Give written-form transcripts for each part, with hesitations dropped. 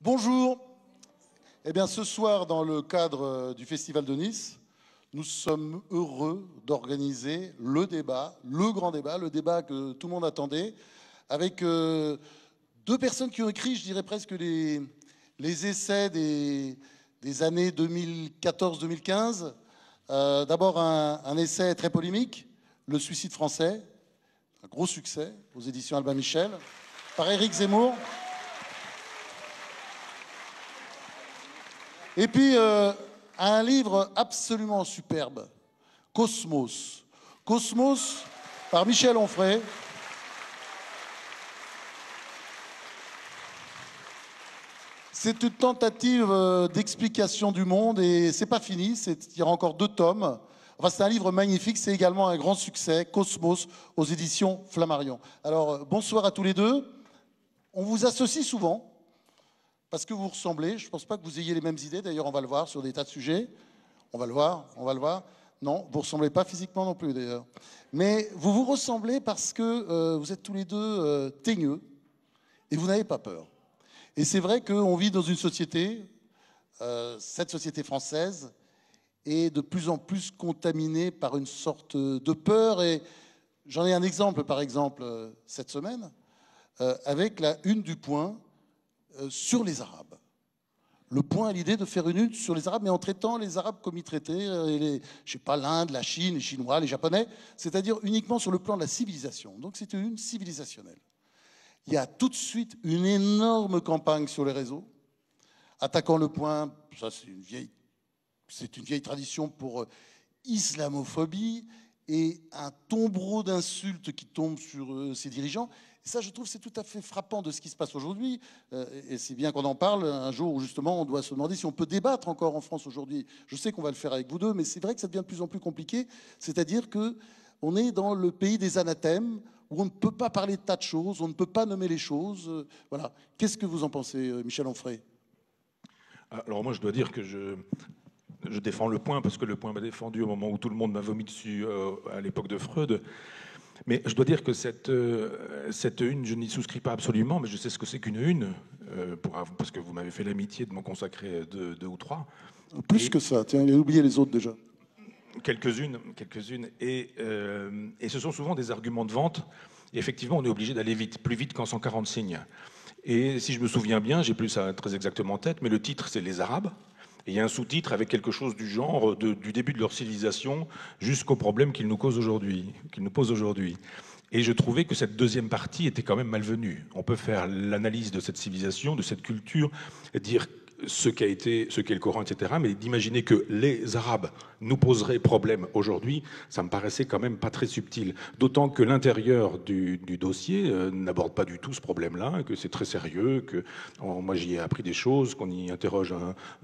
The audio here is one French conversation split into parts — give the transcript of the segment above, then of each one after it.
Bonjour. Eh bien, ce soir, dans le cadre du Festival de Nice, nous sommes heureux d'organiser le débat, le grand débat, le débat que tout le monde attendait, avec deux personnes qui ont écrit, je dirais presque les essais des années 2014-2015. D'abord, un essai très polémique, Le suicide français, un gros succès aux éditions Albin Michel, par Éric Zemmour. Et puis, un livre absolument superbe, Cosmos. Cosmos, par Michel Onfray. C'est une tentative d'explication du monde et c'est pas fini, il y aura encore 2 tomes. Enfin, c'est un livre magnifique, c'est également un grand succès, Cosmos, aux éditions Flammarion. Alors, bonsoir à tous les deux. On vous associe souvent. Parce que vous ressemblez, je ne pense pas que vous ayez les mêmes idées, d'ailleurs on va le voir sur des tas de sujets, on va le voir. Non, vous ne ressemblez pas physiquement non plus d'ailleurs. Mais vous vous ressemblez parce que vous êtes tous les deux teigneux et vous n'avez pas peur. Et c'est vrai qu'on vit dans une société, cette société française, est de plus en plus contaminée par une sorte de peur. Et j'en ai un exemple, par exemple, cette semaine, avec la une du Point, sur les Arabes. Le Point a l'idée de faire une une sur les Arabes, mais en traitant les Arabes comme ils traitaient, je sais pas, l'Inde, la Chine, les Chinois, les Japonais, c'est-à-dire uniquement sur le plan de la civilisation. Donc c'est une civilisationnelle. Il y a tout de suite une énorme campagne sur les réseaux, attaquant le Point, ça c'est une vieille tradition pour islamophobie, et un tombereau d'insultes qui tombe sur ces dirigeants. Et ça, je trouve, c'est tout à fait frappant de ce qui se passe aujourd'hui. Et c'est bien qu'on en parle un jour où, justement, on doit se demander si on peut débattre encore en France aujourd'hui. Je sais qu'on va le faire avec vous deux, mais c'est vrai que ça devient de plus en plus compliqué. C'est-à-dire qu'on est dans le pays des anathèmes, où on ne peut pas parler de tas de choses, on ne peut pas nommer les choses. Voilà. Qu'est-ce que vous en pensez, Michel Onfray? Alors moi, je dois dire que je défends le Point, parce que le Point m'a défendu au moment où tout le monde m'a vomi dessus à l'époque de Freud. Mais je dois dire que cette une, je n'y souscris pas absolument, mais je sais ce que c'est qu'une une, parce que vous m'avez fait l'amitié de m'en consacrer deux ou trois. Plus que ça, tiens, il a oublié les autres déjà. Quelques-unes. Et ce sont souvent des arguments de vente. Et effectivement, on est obligé d'aller vite, plus vite qu'en 140 signes. Et si je me souviens bien, j'ai plus ça très exactement en tête, mais le titre, c'est Les Arabes. Et il y a un sous-titre avec quelque chose du genre du début de leur civilisation jusqu'aux problèmes qu'ils nous posent aujourd'hui. Et je trouvais que cette deuxième partie était quand même malvenue. On peut faire l'analyse de cette civilisation, de cette culture, dire ce qu'est le Coran, etc. Mais d'imaginer que les Arabes nous poseraient problème aujourd'hui, ça me paraissait quand même pas très subtil. D'autant que l'intérieur du dossier n'aborde pas du tout ce problème-là, que c'est très sérieux, que moi j'y ai appris des choses, qu'on y interroge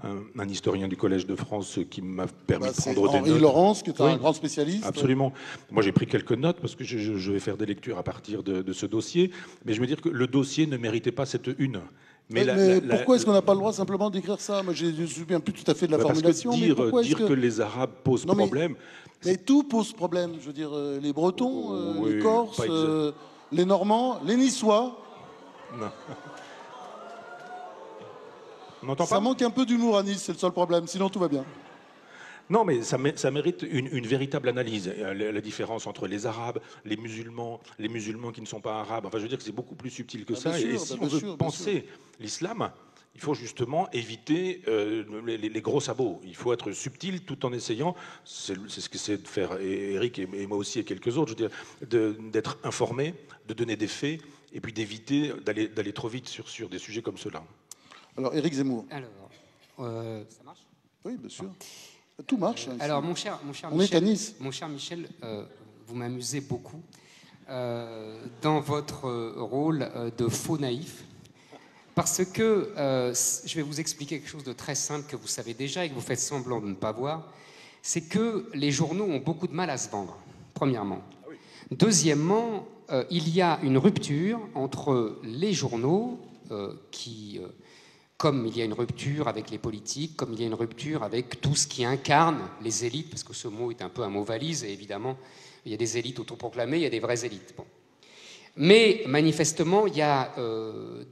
un historien du Collège de France qui m'a permis de prendre des notes. Henri Laurence, qui est un grand spécialiste. Absolument. Moi j'ai pris quelques notes parce que je vais faire des lectures à partir de ce dossier, mais je veux dire que le dossier ne méritait pas cette une. Mais pourquoi est-ce qu'on n'a pas le droit simplement d'écrire ça? Moi, je ne me souviens plus tout à fait de la formulation. Parce que dire que les Arabes posent problème... Mais tout pose problème. Je veux dire, les Bretons, les Corses, les Normands, les Niçois. Non. On n'entend pas. Ça manque un peu d'humour à Nice, c'est le seul problème. Sinon, tout va bien. Non, mais ça mérite une véritable analyse. La différence entre les Arabes, les musulmans qui ne sont pas arabes. Enfin, je veux dire que c'est beaucoup plus subtil que ça. Et si on veut penser l'islam, il faut justement éviter les gros sabots. Il faut être subtil tout en essayant, c'est ce qu'essaie de faire Eric et moi aussi et quelques autres, je veux dire, d'être informé, de donner des faits, et puis d'éviter d'aller trop vite sur des sujets comme ceux-là. Alors, Éric Zemmour. Alors, ça marche? Oui, bien sûr. Tout marche. Alors, mon cher Michel, vous m'amusez beaucoup dans votre rôle de faux naïf, parce que je vais vous expliquer quelque chose de très simple que vous savez déjà et que vous faites semblant de ne pas voir. C'est que les journaux ont beaucoup de mal à se vendre, premièrement. Deuxièmement, il y a une rupture entre les journaux comme il y a une rupture avec les politiques, comme il y a une rupture avec tout ce qui incarne les élites, parce que ce mot est un peu un mot valise, et évidemment, il y a des élites autoproclamées, il y a des vraies élites. Bon. Mais manifestement, il y a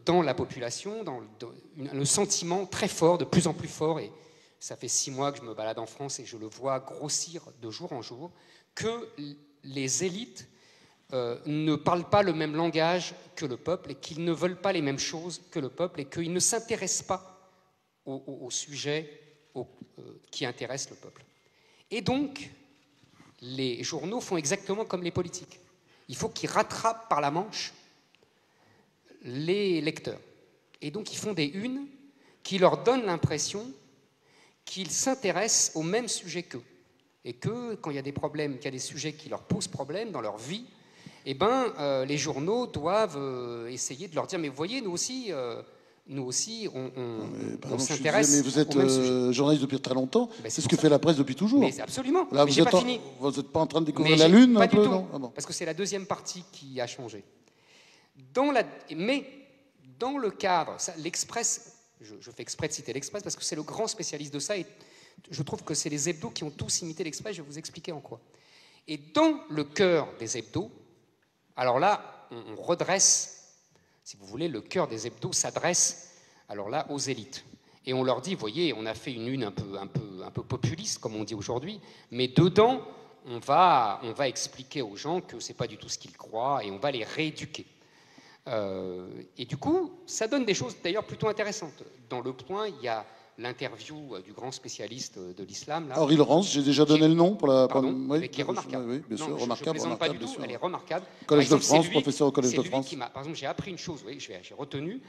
dans la population le sentiment très fort, de plus en plus fort, et ça fait 6 mois que je me balade en France et je le vois grossir de jour en jour, que les élites ne parlent pas le même langage que le peuple et qu'ils ne veulent pas les mêmes choses que le peuple et qu'ils ne s'intéressent pas aux sujets qui intéressent le peuple. Et donc, les journaux font exactement comme les politiques. Il faut qu'ils rattrapent par la manche les lecteurs. Et donc, ils font des unes qui leur donnent l'impression qu'ils s'intéressent au même sujet qu'eux. Et que, quand il y a des problèmes, qu'il y a des sujets qui leur posent problème dans leur vie, eh ben, les journaux doivent essayer de leur dire « Mais vous voyez, nous aussi, on s'intéresse. » Mais vous êtes journaliste depuis très longtemps. Ben, c'est ce que fait la presse depuis toujours. Mais absolument. Là, mais j'ai pas fini. Vous n'êtes pas en train de découvrir la Lune pas un du peu, tout, non ah bon. Parce que c'est la deuxième partie qui a changé. Mais dans le cadre, l'Express, je fais exprès de citer l'Express parce que c'est le grand spécialiste de ça et je trouve que c'est les hebdos qui ont tous imité l'Express, je vais vous expliquer en quoi. Et dans le cœur des hebdos, alors là, on redresse, si vous voulez, le cœur des hebdos s'adresse, alors là, aux élites. Et on leur dit, vous voyez, on a fait une une un peu populiste, comme on dit aujourd'hui, mais dedans, on va expliquer aux gens que ce n'est pas du tout ce qu'ils croient et on va les rééduquer. Et du coup, ça donne des choses d'ailleurs plutôt intéressantes. Dans Le Point, il y a l'interview du grand spécialiste de l'islam. Henri Laurence, j'ai déjà donné le nom pour la... Pardon, oui, qui est remarquable. Oui, bien sûr, non, remarquable. Je ne plaisante pas du tout, elle est remarquable. Collège exemple, de France, lui, professeur au Collège de France. Par exemple, j'ai appris une chose, oui, j'ai retenu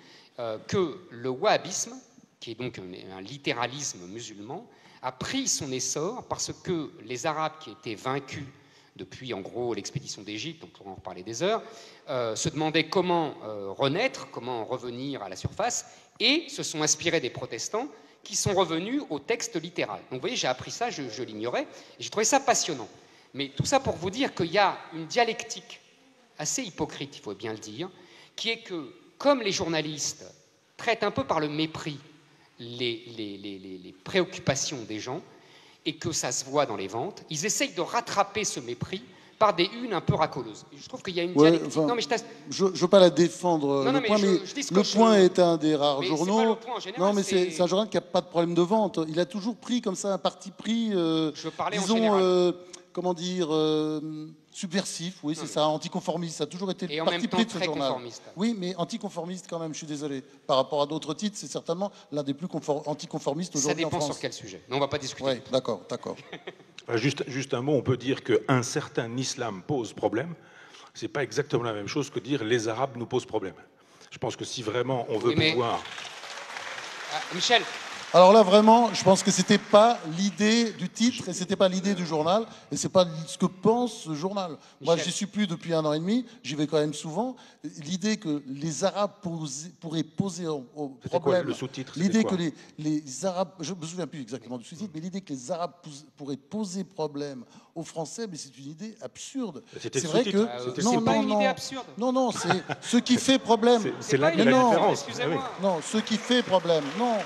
que le wahhabisme, qui est donc un littéralisme musulman, a pris son essor parce que les Arabes qui étaient vaincus depuis, en gros, l'expédition d'Égypte, on pourra en reparler des heures, se demandaient comment renaître, comment revenir à la surface, et se sont inspirés des protestants qui sont revenus au texte littéral. Donc vous voyez, j'ai appris ça, je l'ignorais, et j'ai trouvé ça passionnant. Mais tout ça pour vous dire qu'il y a une dialectique assez hypocrite, il faut bien le dire, qui est que, comme les journalistes traitent un peu par le mépris les préoccupations des gens, et que ça se voit dans les ventes, ils essayent de rattraper ce mépris par des unes un peu racoleuses. Je trouve qu'il y a une dialectique. Enfin, non, mais je ne veux pas la défendre, non, Le Point, mais Le Point est un des rares journaux. Pas Le Point en général, non, mais c'est un journal qui n'a pas de problème de vente. Il a toujours pris comme ça un parti pris, je parlais disons, en général. comment dire, subversif, oui, c'est ça, anticonformiste. Ça a toujours été le parti pris de ce journal. Conformiste. Oui, mais anticonformiste quand même, je suis désolé. Par rapport à d'autres titres, c'est certainement l'un des plus anticonformistes aujourd'hui en France. Ça dépend sur quel sujet. Mais on ne va pas discuter. Oui, d'accord. Juste un mot, on peut dire qu'un certain islam pose problème. Ce n'est pas exactement la même chose que dire les Arabes nous posent problème. Je pense que si vraiment on veut pouvoir... Michel. Alors là, vraiment, je pense que c'était pas l'idée du titre et c'était pas l'idée du journal et c'est pas ce que pense ce journal. Michel. Moi, j'y suis plus depuis 1 an et demi, j'y vais quand même souvent. L'idée que les Arabes pourraient poser au problème... Quoi, le sous-titre, l'idée que les Arabes... Je me souviens plus exactement du sous-titre, mais l'idée que les Arabes pourraient poser problème aux Français, mais c'est une idée absurde. C'est vrai que... c'est pas une idée absurde. Non, c'est ce qui fait problème. C'est là qu'il y a la différence. Excusez-moi. Non, ce qui fait problème. Non,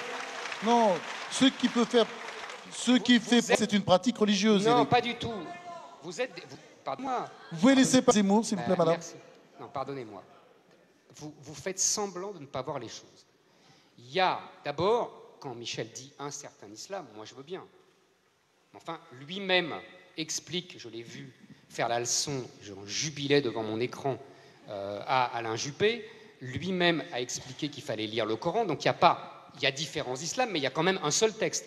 ce qui fait, c'est une pratique religieuse. Non, Eric. pas du tout. Pardonnez-moi. Vous pouvez laisser passer Zemmour, s'il vous plaît, madame. Merci. Non, pardonnez-moi. Vous faites semblant de ne pas voir les choses. Il y a d'abord, quand Michel dit un certain islam, moi je veux bien. Enfin, lui-même explique, je l'ai vu faire la leçon, je jubilais devant mon écran à Alain Juppé, lui-même a expliqué qu'il fallait lire le Coran, donc il y a différents islams, mais il y a quand même un seul texte.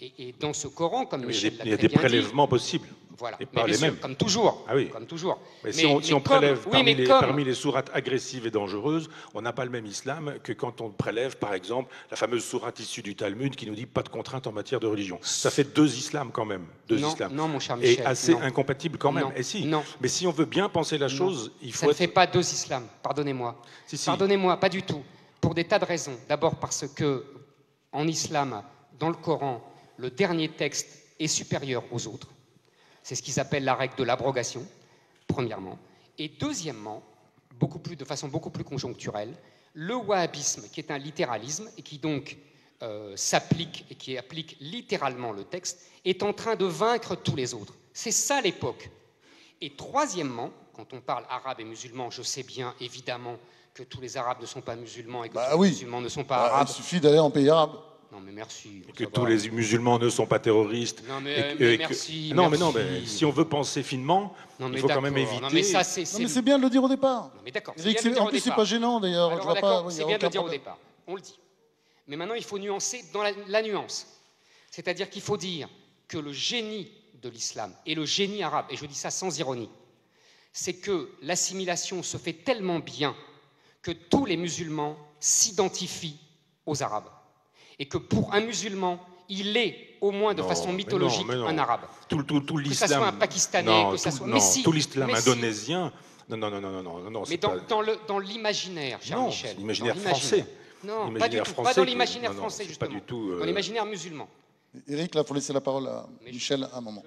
Et dans ce Coran, comme Michel l'a très bien dit... Il y a des prélèvements possibles. Voilà, et pas les mêmes. Comme toujours. Ah oui. Comme toujours. Mais si on prélève parmi les sourates agressives et dangereuses, on n'a pas le même islam que quand on prélève, par exemple, la fameuse sourate issue du Talmud qui nous dit pas de contrainte en matière de religion. Ça fait 2 islams quand même. Non, mon cher Michel. Et assez incompatibles quand même. Non, et si. Non. Mais si on veut bien penser la chose, il faut... Ça ne fait pas 2 islams, pardonnez-moi. Si. Pardonnez-moi, pas du tout. Pour des tas de raisons. D'abord parce que, en islam, dans le Coran, le dernier texte est supérieur aux autres. C'est ce qu'ils appellent la règle de l'abrogation, premièrement. Et deuxièmement, de façon beaucoup plus conjoncturelle, le wahhabisme, qui est un littéralisme et qui donc s'applique et qui applique littéralement le texte, est en train de vaincre tous les autres. C'est ça l'époque. Et troisièmement, quand on parle arabe et musulman, je sais bien, évidemment, que tous les arabes ne sont pas musulmans et que Bah tous oui. les musulmans ne sont pas arabes. Il suffit d'aller en pays arabe. Non, mais merci. Et que tous les musulmans ne sont pas terroristes. Non, mais, merci. Non, merci. mais si on veut penser finement, il faut quand même éviter. Non, mais ça, c'est bien de le dire au départ. Non, mais d'accord. En plus, c'est pas gênant d'ailleurs. C'est bien de le dire au départ. On le dit. Mais maintenant, il faut nuancer dans la nuance. C'est-à-dire qu'il faut dire que le génie de l'islam et le génie arabe, et je dis ça sans ironie, c'est que l'assimilation se fait tellement bien que tous les musulmans s'identifient aux arabes. Et que pour un musulman, il est au moins de façon mythologique un arabe. Tout l'islam. Que ça soit un Pakistanais, que ça soit... Non, tout l'islam indonésien. Non. Mais dans l'imaginaire, cher Michel. L'imaginaire français. Non, pas du tout. Pas dans l'imaginaire français, justement. Pas du tout, dans l'imaginaire musulman. Eric, là, il faut laisser la parole à Michel un moment.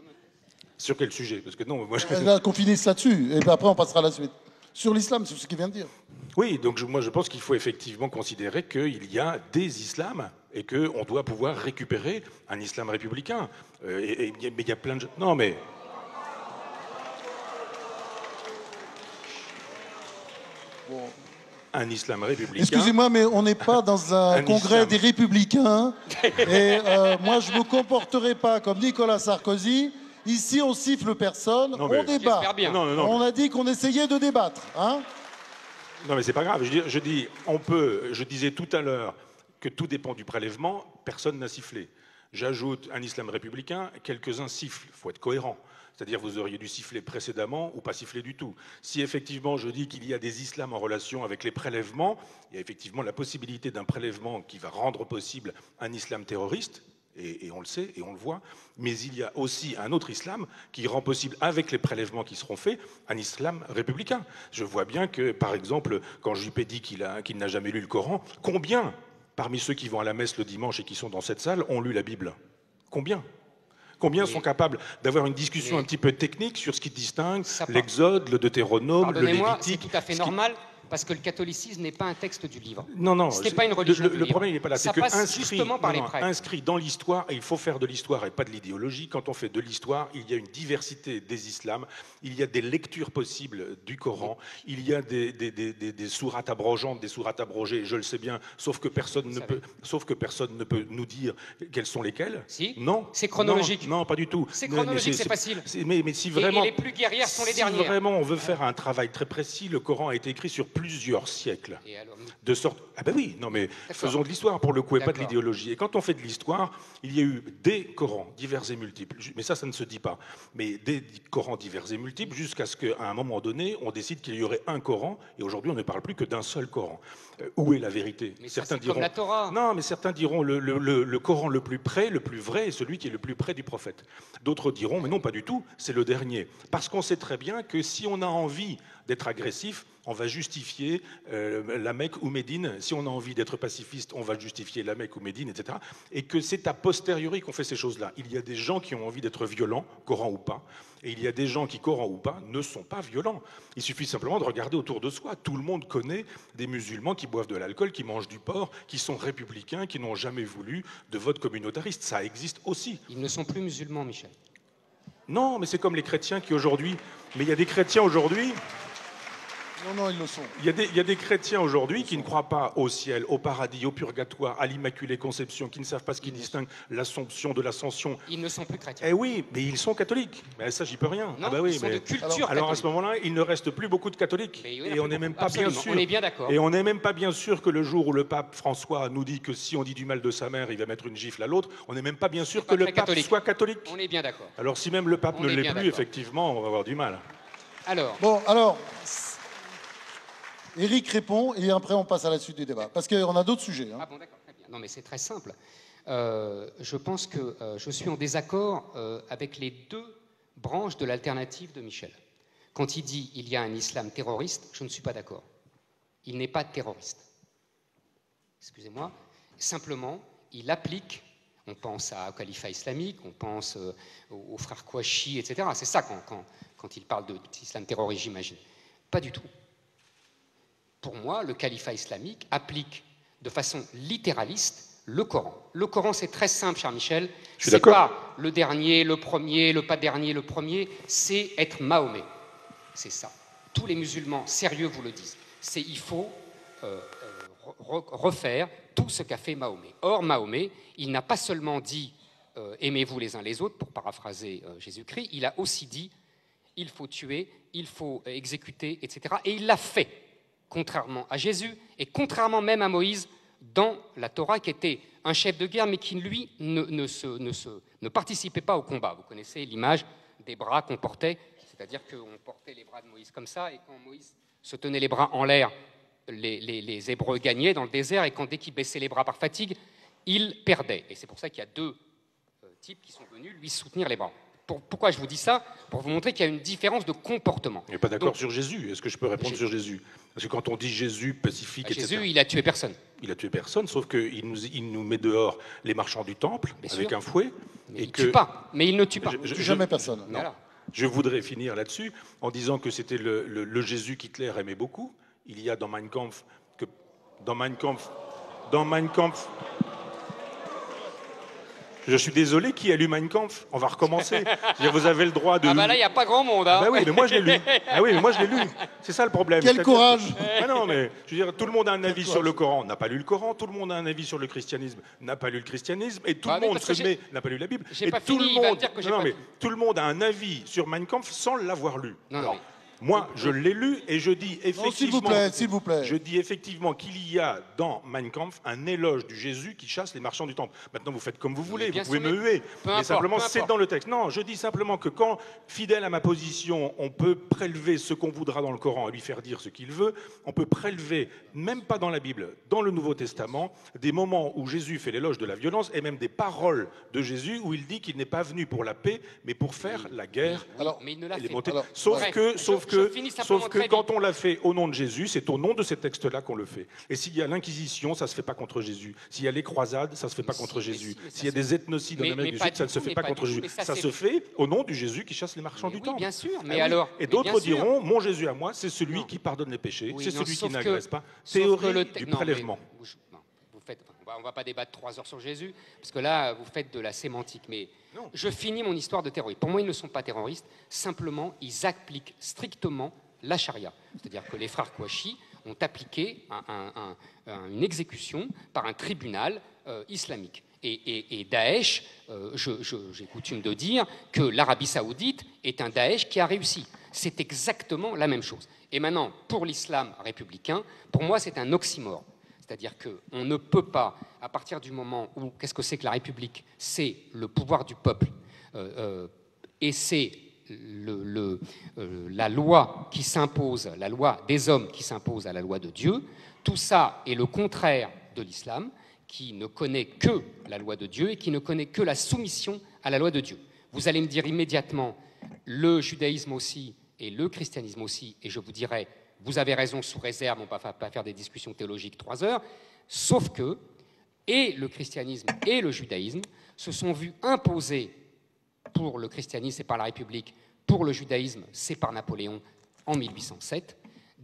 Sur quel sujet? Parce que non, moi qu'on finisse là-dessus, et puis après on passera à la suite. Sur l'islam, c'est ce qu'il vient de dire. Oui, donc moi je pense qu'il faut effectivement considérer qu'il y a des islams et qu'on doit pouvoir récupérer un islam républicain. Mais il y a plein de... Non, mais... Bon. Un islam républicain... Excusez-moi, mais on n'est pas dans un congrès des républicains. Et moi, je ne me comporterai pas comme Nicolas Sarkozy. Ici, on siffle personne, on débat. On a dit qu'on essayait de débattre. Hein? Non, mais c'est pas grave. Je dis, je disais tout à l'heure que tout dépend du prélèvement, personne n'a sifflé. J'ajoute un islam républicain, quelques-uns sifflent. Il faut être cohérent. C'est-à-dire vous auriez dû siffler précédemment ou pas siffler du tout. Si effectivement je dis qu'il y a des islams en relation avec les prélèvements, il y a effectivement la possibilité d'un prélèvement qui va rendre possible un islam terroriste, et on le sait et on le voit, mais il y a aussi un autre islam qui rend possible, avec les prélèvements qui seront faits, un islam républicain. Je vois bien que, par exemple, quand Juppé dit qu'il n'a jamais lu le Coran, combien, parmi ceux qui vont à la messe le dimanche et qui sont dans cette salle, ont lu la Bible? Combien sont capables d'avoir une discussion un petit peu technique sur ce qui distingue l'Exode, le Deutéronome, le Lévitique? C'est tout à fait normal. Parce que le catholicisme n'est pas un texte du livre. Non. Ce n'est pas une religion du livre. Le problème, il n'est pas là. Ça passe justement par les prêtres. Inscrit dans l'histoire, et il faut faire de l'histoire et pas de l'idéologie. Quand on fait de l'histoire, il y a une diversité des islams, il y a des lectures possibles du Coran, il y a des sourates abrogeantes, des sourates abrogées, je le sais bien, sauf que personne ne peut nous dire quelles sont lesquelles. Si. Non. C'est chronologique. Non, pas du tout. C'est chronologique, c'est facile. Mais si vraiment... Et les plus guerrières sont les dernières. Si vraiment on veut faire un travail très précis, le Coran a été écrit sur plusieurs siècles. De sorte... Ah ben oui, non mais faisons de l'histoire pour le coup et pas de l'idéologie. Et quand on fait de l'histoire, il y a eu des Corans divers et multiples. Mais ça ne se dit pas. Mais des Corans divers et multiples jusqu'à ce qu'à un moment donné, on décide qu'il y aurait un Coran. Et aujourd'hui, on ne parle plus que d'un seul Coran. Où est la vérité? Mais certains diront... comme la Torah. Non, mais certains diront le Coran le plus près, le plus vrai est celui qui est le plus près du prophète. D'autres diront, mais non, pas du tout, c'est le dernier. Parce qu'on sait très bien que si on a envie d'être agressif, on va justifier la Mecque ou Médine. Si on a envie d'être pacifiste, on va justifier la Mecque ou Médine, etc. Et que c'est a posteriori qu'on fait ces choses-là. Il y a des gens qui ont envie d'être violents, Coran ou pas, et il y a des gens qui, Coran ou pas, ne sont pas violents. Il suffit simplement de regarder autour de soi. Tout le monde connaît des musulmans qui boivent de l'alcool, qui mangent du porc, qui sont républicains, qui n'ont jamais voulu de vote communautariste. Ça existe aussi. Ils ne sont plus musulmans, Michel. Non, mais c'est comme les chrétiens qui aujourd'hui... Mais il y a des chrétiens aujourd'hui... Non, ils le sont. Il y a des chrétiens aujourd'hui qui ne croient pas au ciel, au paradis, au purgatoire, à l'Immaculée Conception, qui ne savent pas ce qui distingue l'Assomption de l'Ascension. Ils ne sont plus chrétiens. Eh oui, mais ils sont catholiques. Mais ça, j'y peux rien. Non, ils sont de culture alors à ce moment-là, il ne reste plus beaucoup de catholiques. Et on n'est même pas bien sûr. On est bien d'accord. Et on n'est même pas bien sûr que le jour où le pape François nous dit que si on dit du mal de sa mère, il va mettre une gifle à l'autre, on n'est même pas bien sûr que le pape soit catholique. On est bien d'accord. Alors si même le pape ne l'est plus, effectivement, on va avoir du mal. Alors... Eric répond et après on passe à la suite du débat. Parce qu'on a d'autres sujets. Hein. Ah bon, d'accord, très bien. Non, mais c'est très simple. Je pense que je suis en désaccord avec les deux branches de l'alternative de Michel. Quand il dit il y a un islam terroriste, je ne suis pas d'accord. Il n'est pas terroriste. Excusez-moi. Simplement, il applique, on pense au califat islamique, on pense aux frères Kouachi, etc. C'est ça quand il parle d'islam terroriste, j'imagine. Pas du tout. Pour moi, le califat islamique applique de façon littéraliste le Coran. Le Coran, c'est très simple, cher Michel. C'est pas le dernier, le premier, le pas dernier, le premier. C'est être Mahomet. C'est ça. tous les musulmans sérieux vous le disent. C'est il faut refaire tout ce qu'a fait Mahomet. Or, Mahomet, il n'a pas seulement dit aimez-vous les uns les autres, pour paraphraser Jésus-Christ, il a aussi dit il faut tuer, il faut exécuter, etc. Et il l'a fait, contrairement à Jésus et contrairement même à Moïse dans la Torah, qui était un chef de guerre, mais qui, lui, ne participait pas au combat. Vous connaissez l'image des bras qu'on portait, c'est-à-dire qu'on portait les bras de Moïse comme ça, et quand Moïse se tenait les bras en l'air, les Hébreux gagnaient dans le désert, et dès qu'ils baissaient les bras par fatigue, ils perdaient. Et c'est pour ça qu'il y a deux types qui sont venus lui soutenir les bras. Pourquoi je vous dis ça? Pour vous montrer qu'il y a une différence de comportement. Je n'ai pas d'accord sur Jésus. Est-ce que je peux répondre sur Jésus? Parce que quand on dit Jésus, pacifique, etc. Jésus, il a tué personne. Il a tué personne, sauf qu'il nous met dehors les marchands du temple avec un fouet. Mais il ne tue pas. Mais il ne tue pas. Jamais personne. Non. Voilà. Je voudrais finir là-dessus en disant que c'était le Jésus qu'Hitler aimait beaucoup. Il y a dans Mein Kampf que dans Mein Kampf. Je suis désolé, qui a lu Mein Kampf? On va recommencer. Vous avez le droit de... Ah bah là, il n'y a pas grand monde. Hein. Ah bah oui, mais moi je l'ai lu. Ah oui, mais moi je l'ai lu. C'est ça le problème. Quel courage! Ah non, mais je veux dire, tout le monde a un avis sur le Coran, n'a pas lu le Coran. Tout le monde a un avis sur le christianisme, n'a pas lu le christianisme. Et tout le monde n'a pas lu la Bible. Et tout le monde... Non, mais tout le monde a un avis sur Mein Kampf sans l'avoir lu. Non, alors, moi, je l'ai lu et je dis effectivement... S'il vous plaît. Je dis effectivement qu'il y a dans Mein Kampf un éloge du Jésus qui chasse les marchands du temple. Maintenant, vous faites comme vous voulez, vous pouvez me huer. Mais simplement, c'est dans le texte. Non, je dis simplement que quand, fidèle à ma position, on peut prélever ce qu'on voudra dans le Coran et lui faire dire ce qu'il veut, on peut prélever, même pas dans la Bible, dans le Nouveau Testament, des moments où Jésus fait l'éloge de la violence et même des paroles de Jésus où il dit qu'il n'est pas venu pour la paix, mais pour faire la guerre. Mais il ne l'a fait. Sauf que quand on l'a fait au nom de Jésus, c'est au nom de ces textes-là qu'on le fait. Et s'il y a l'Inquisition, ça ne se fait pas contre Jésus. S'il y a les croisades, ça ne se fait pas contre Jésus. S'il y a des ethnocides en Amérique du Sud, ça ne se fait pas contre Jésus. Ça se fait au nom du Jésus qui chasse les marchands du temple. Bien sûr, mais alors... Et d'autres diront, mon Jésus à moi, c'est celui qui pardonne les péchés, c'est celui qui n'agresse pas. Théorie du prélèvement. On ne va pas débattre 3 heures sur Jésus, parce que là, vous faites de la sémantique. Mais je finis mon histoire de terroriste. Pour moi, ils ne sont pas terroristes. Simplement, ils appliquent strictement la charia. C'est-à-dire que les frères Kouachi ont appliqué une exécution par un tribunal islamique. Et Daesh, j'ai coutume de dire que l'Arabie Saoudite est un Daesh qui a réussi. C'est exactement la même chose. Et maintenant, pour l'islam républicain, pour moi, c'est un oxymore. C'est-à-dire qu'on ne peut pas, à partir du moment où, qu'est-ce que c'est que la République? C'est le pouvoir du peuple, et c'est la loi qui s'impose, la loi des hommes qui s'impose à la loi de Dieu. Tout ça est le contraire de l'islam, qui ne connaît que la loi de Dieu et qui ne connaît que la soumission à la loi de Dieu. Vous allez me dire immédiatement, le judaïsme aussi et le christianisme aussi, et je vous dirai, vous avez raison, sous réserve, on ne va pas faire des discussions théologiques 3 heures, sauf que, et le christianisme et le judaïsme se sont vus imposer, pour le christianisme, c'est par la République, pour le judaïsme, c'est par Napoléon en 1807,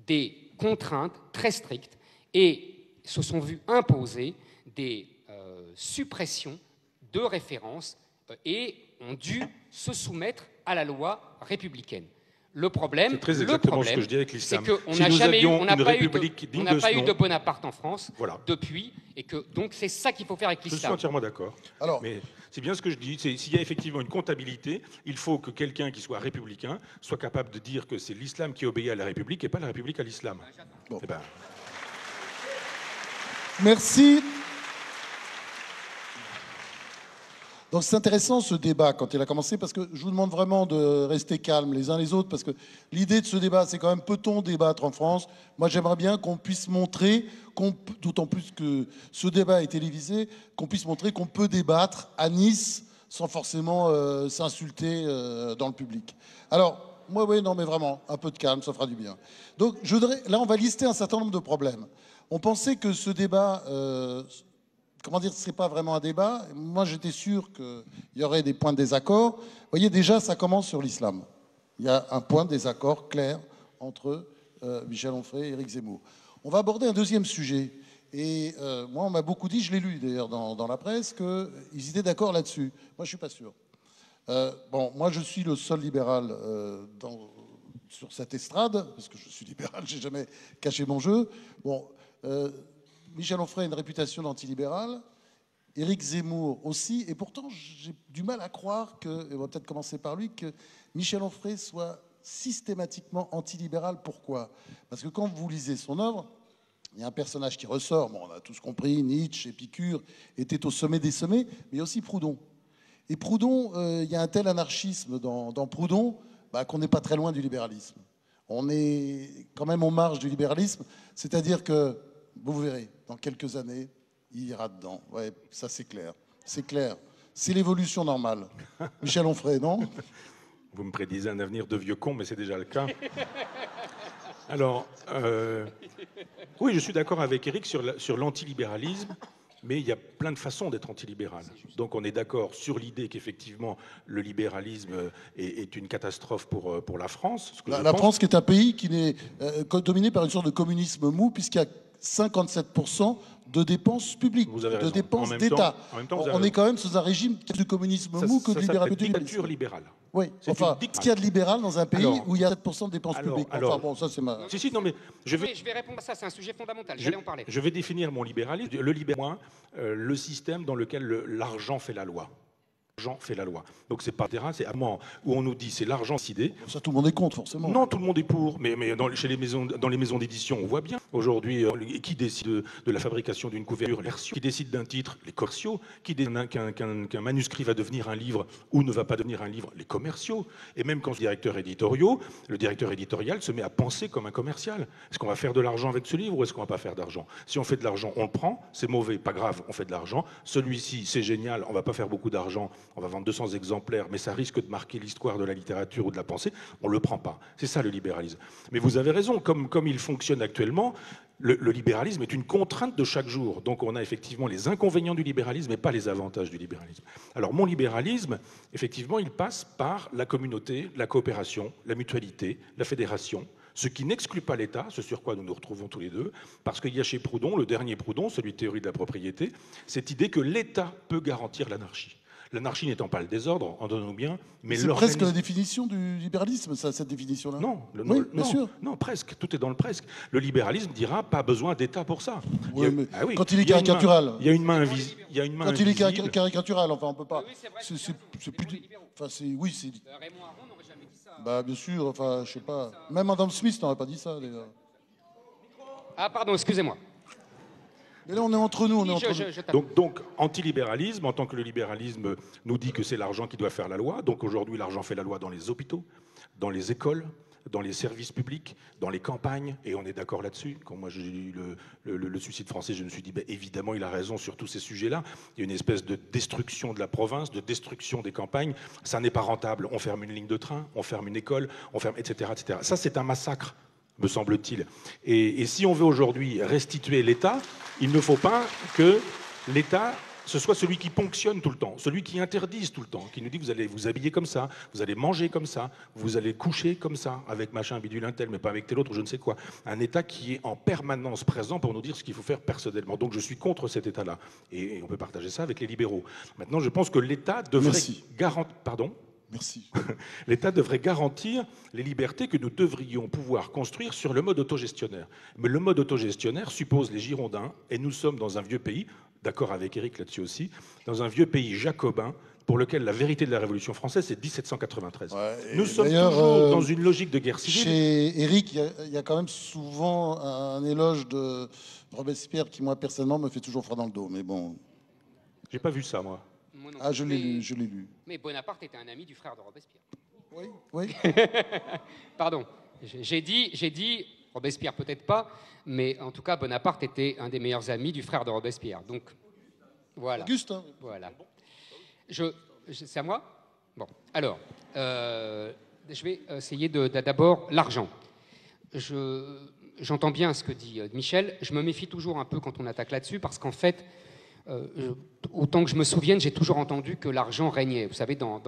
des contraintes très strictes, et se sont vus imposer des suppressions de références et ont dû se soumettre à la loi républicaine. Le problème, c'est très exactement ce que je dis avec l'islam. C'est qu'on n'a jamais eu, on n'a pas eu de Bonaparte en France depuis, et que donc c'est ça qu'il faut faire avec l'islam. Je suis entièrement d'accord. Mais c'est bien ce que je dis. S'il y a effectivement une comptabilité, il faut que quelqu'un qui soit républicain soit capable de dire que c'est l'islam qui obéit à la République et pas la République à l'islam. Bon. Merci. Donc c'est intéressant ce débat quand il a commencé, parce que je vous demande vraiment de rester calmes les uns les autres, parce que l'idée de ce débat, c'est quand même, peut-on débattre en France? Moi j'aimerais bien qu'on puisse montrer, d'autant plus que ce débat est télévisé, qu'on puisse montrer qu'on peut débattre à Nice sans forcément s'insulter dans le public. Alors, moi oui, non mais vraiment, un peu de calme, ça fera du bien. Donc là on va lister un certain nombre de problèmes. On pensait que ce débat... comment dire, ce n'est pas vraiment un débat. Moi, j'étais sûr qu'il y aurait des points de désaccord. Vous voyez, déjà, ça commence sur l'islam. Il y a un point de désaccord clair entre Michel Onfray et Éric Zemmour. On va aborder un deuxième sujet. Et moi, on m'a beaucoup dit, je l'ai lu d'ailleurs dans la presse, qu'ils étaient d'accord là-dessus. Moi, je ne suis pas sûr. Bon, moi, je suis le seul libéral sur cette estrade, parce que je suis libéral, j'ai jamais caché mon jeu. Bon, Michel Onfray a une réputation d'antilibéral, Éric Zemmour aussi, et pourtant j'ai du mal à croire que, et on va peut-être commencer par lui, que Michel Onfray soit systématiquement antilibéral. Pourquoi? Parce que quand vous lisez son œuvre, il y a un personnage qui ressort, bon, on a tous compris, Nietzsche, Épicure était au sommet des sommets, mais il y a aussi Proudhon. Et Proudhon, il y a un tel anarchisme dans Proudhon qu'on n'est pas très loin du libéralisme. On est quand même en marge du libéralisme, c'est-à-dire que, vous verrez, dans quelques années, il ira dedans. Ouais, ça c'est clair. C'est clair. C'est l'évolution normale. Michel Onfray, non? Vous me prédisez un avenir de vieux con, mais c'est déjà le cas. Alors, oui, je suis d'accord avec Éric sur l'antilibéralisme, mais il y a plein de façons d'être antilibéral. Donc on est d'accord sur l'idée qu'effectivement le libéralisme est une catastrophe pour la France. La France qui est un pays qui est dominé par une sorte de communisme mou, puisqu'il y a 57% de dépenses publiques, de dépenses d'État. On est quand même sous un régime de communisme mou que de libéralisme. Dictature libérale. Oui, enfin, ce qu'il y a de libéral dans un pays où il y a 7% de dépenses publiques. Enfin bon, ça c'est ma... Si, non mais je vais répondre à ça, c'est un sujet fondamental, j'allais en parler. Je vais définir mon libéralisme. Le libéralisme, le système dans lequel l'argent fait la loi. L'argent fait la loi. Donc c'est pas terrain, c'est à un moment où on nous dit c'est l'argent décidé. Ça tout le monde est contre forcément. Non, tout le monde est pour, mais dans les maisons d'édition, on voit bien aujourd'hui qui décide de la fabrication d'une couverture, qui décide d'un titre, les commerciaux, qui décide qu'un manuscrit va devenir un livre ou ne va pas devenir un livre, les commerciaux. Et même quand le directeur éditorial se met à penser comme un commercial. Est-ce qu'on va faire de l'argent avec ce livre ou est-ce qu'on va pas faire d'argent? Si on fait de l'argent, on le prend, c'est mauvais, pas grave, on fait de l'argent. Celui-ci, c'est génial, on va pas faire beaucoup d'argent. On va vendre 200 exemplaires, mais ça risque de marquer l'histoire de la littérature ou de la pensée. On ne le prend pas. C'est ça le libéralisme. Mais vous avez raison, comme il fonctionne actuellement, le libéralisme est une contrainte de chaque jour. Donc on a effectivement les inconvénients du libéralisme et pas les avantages du libéralisme. Alors mon libéralisme, effectivement, il passe par la communauté, la coopération, la mutualité, la fédération, ce qui n'exclut pas l'État, ce sur quoi nous nous retrouvons tous les deux, parce qu'il y a chez Proudhon, le dernier Proudhon, celui de théorie de la propriété, cette idée que l'État peut garantir l'anarchie. L'anarchie n'étant pas le désordre, entendons-nous bien, mais c'est presque la définition du libéralisme, ça, cette définition-là. Non, oui, bien sûr. Non, presque. Tout est dans le presque. Le libéralisme dira pas besoin d'État pour ça. Oui, mais quand il est caricatural. Il y a une main invisible. Quand il est caricatural, enfin, on peut pas. C'est plus. Enfin, oui, c'est. Raymond Aron n'aurait jamais dit ça. Bah, bien sûr. Enfin, je sais pas. Même Adam Smith n'aurait pas dit ça, d'ailleurs. Ah, pardon, excusez-moi. Mais là, on est entre nous. Donc, antilibéralisme, en tant que le libéralisme nous dit que c'est l'argent qui doit faire la loi. Donc aujourd'hui, l'argent fait la loi dans les hôpitaux, dans les écoles, dans les services publics, dans les campagnes, et on est d'accord là-dessus. Quand moi j'ai lu le suicide français, je me suis dit, évidemment, il a raison sur tous ces sujets-là. Il y a une espèce de destruction de la province, de destruction des campagnes. Ça n'est pas rentable. On ferme une ligne de train, on ferme une école, on ferme, etc., etc. Ça, c'est un massacre, me semble-t-il. Et si on veut aujourd'hui restituer l'État, il ne faut pas que l'État, ce soit celui qui ponctionne tout le temps, celui qui interdise tout le temps, qui nous dit vous allez vous habiller comme ça, vous allez manger comme ça, vous allez coucher comme ça, avec machin bidule un tel, mais pas avec tel autre, ou je ne sais quoi. Un État qui est en permanence présent pour nous dire ce qu'il faut faire personnellement. Donc je suis contre cet État-là. Et on peut partager ça avec les libéraux. Maintenant, je pense que l'État devrait garantir... Pardon ? Merci. L'État devrait garantir les libertés que nous devrions pouvoir construire sur le mode autogestionnaire. Mais le mode autogestionnaire suppose les Girondins, et nous sommes dans un vieux pays, d'accord avec Éric là-dessus aussi, dans un vieux pays jacobin, pour lequel la vérité de la Révolution française, c'est 1793. Ouais, nous sommes toujours dans une logique de guerre civile. Chez Éric, il y a quand même souvent un éloge de Robespierre qui, moi, personnellement, me fait toujours froid dans le dos. Mais bon... J'ai pas vu ça, moi. Ah, je l'ai lu. Mais Bonaparte était un ami du frère de Robespierre. Oui. Pardon. J'ai dit, Robespierre peut-être pas, mais en tout cas, Bonaparte était un des meilleurs amis du frère de Robespierre. Donc, voilà. Auguste, hein. Voilà. C'est à moi ? Bon. Alors, je vais essayer d'abord l'argent. J'entends bien ce que dit Michel. Je me méfie toujours un peu quand on attaque là-dessus, parce qu'en fait, autant que je me souvienne, j'ai toujours entendu que l'argent régnait. Vous savez, dans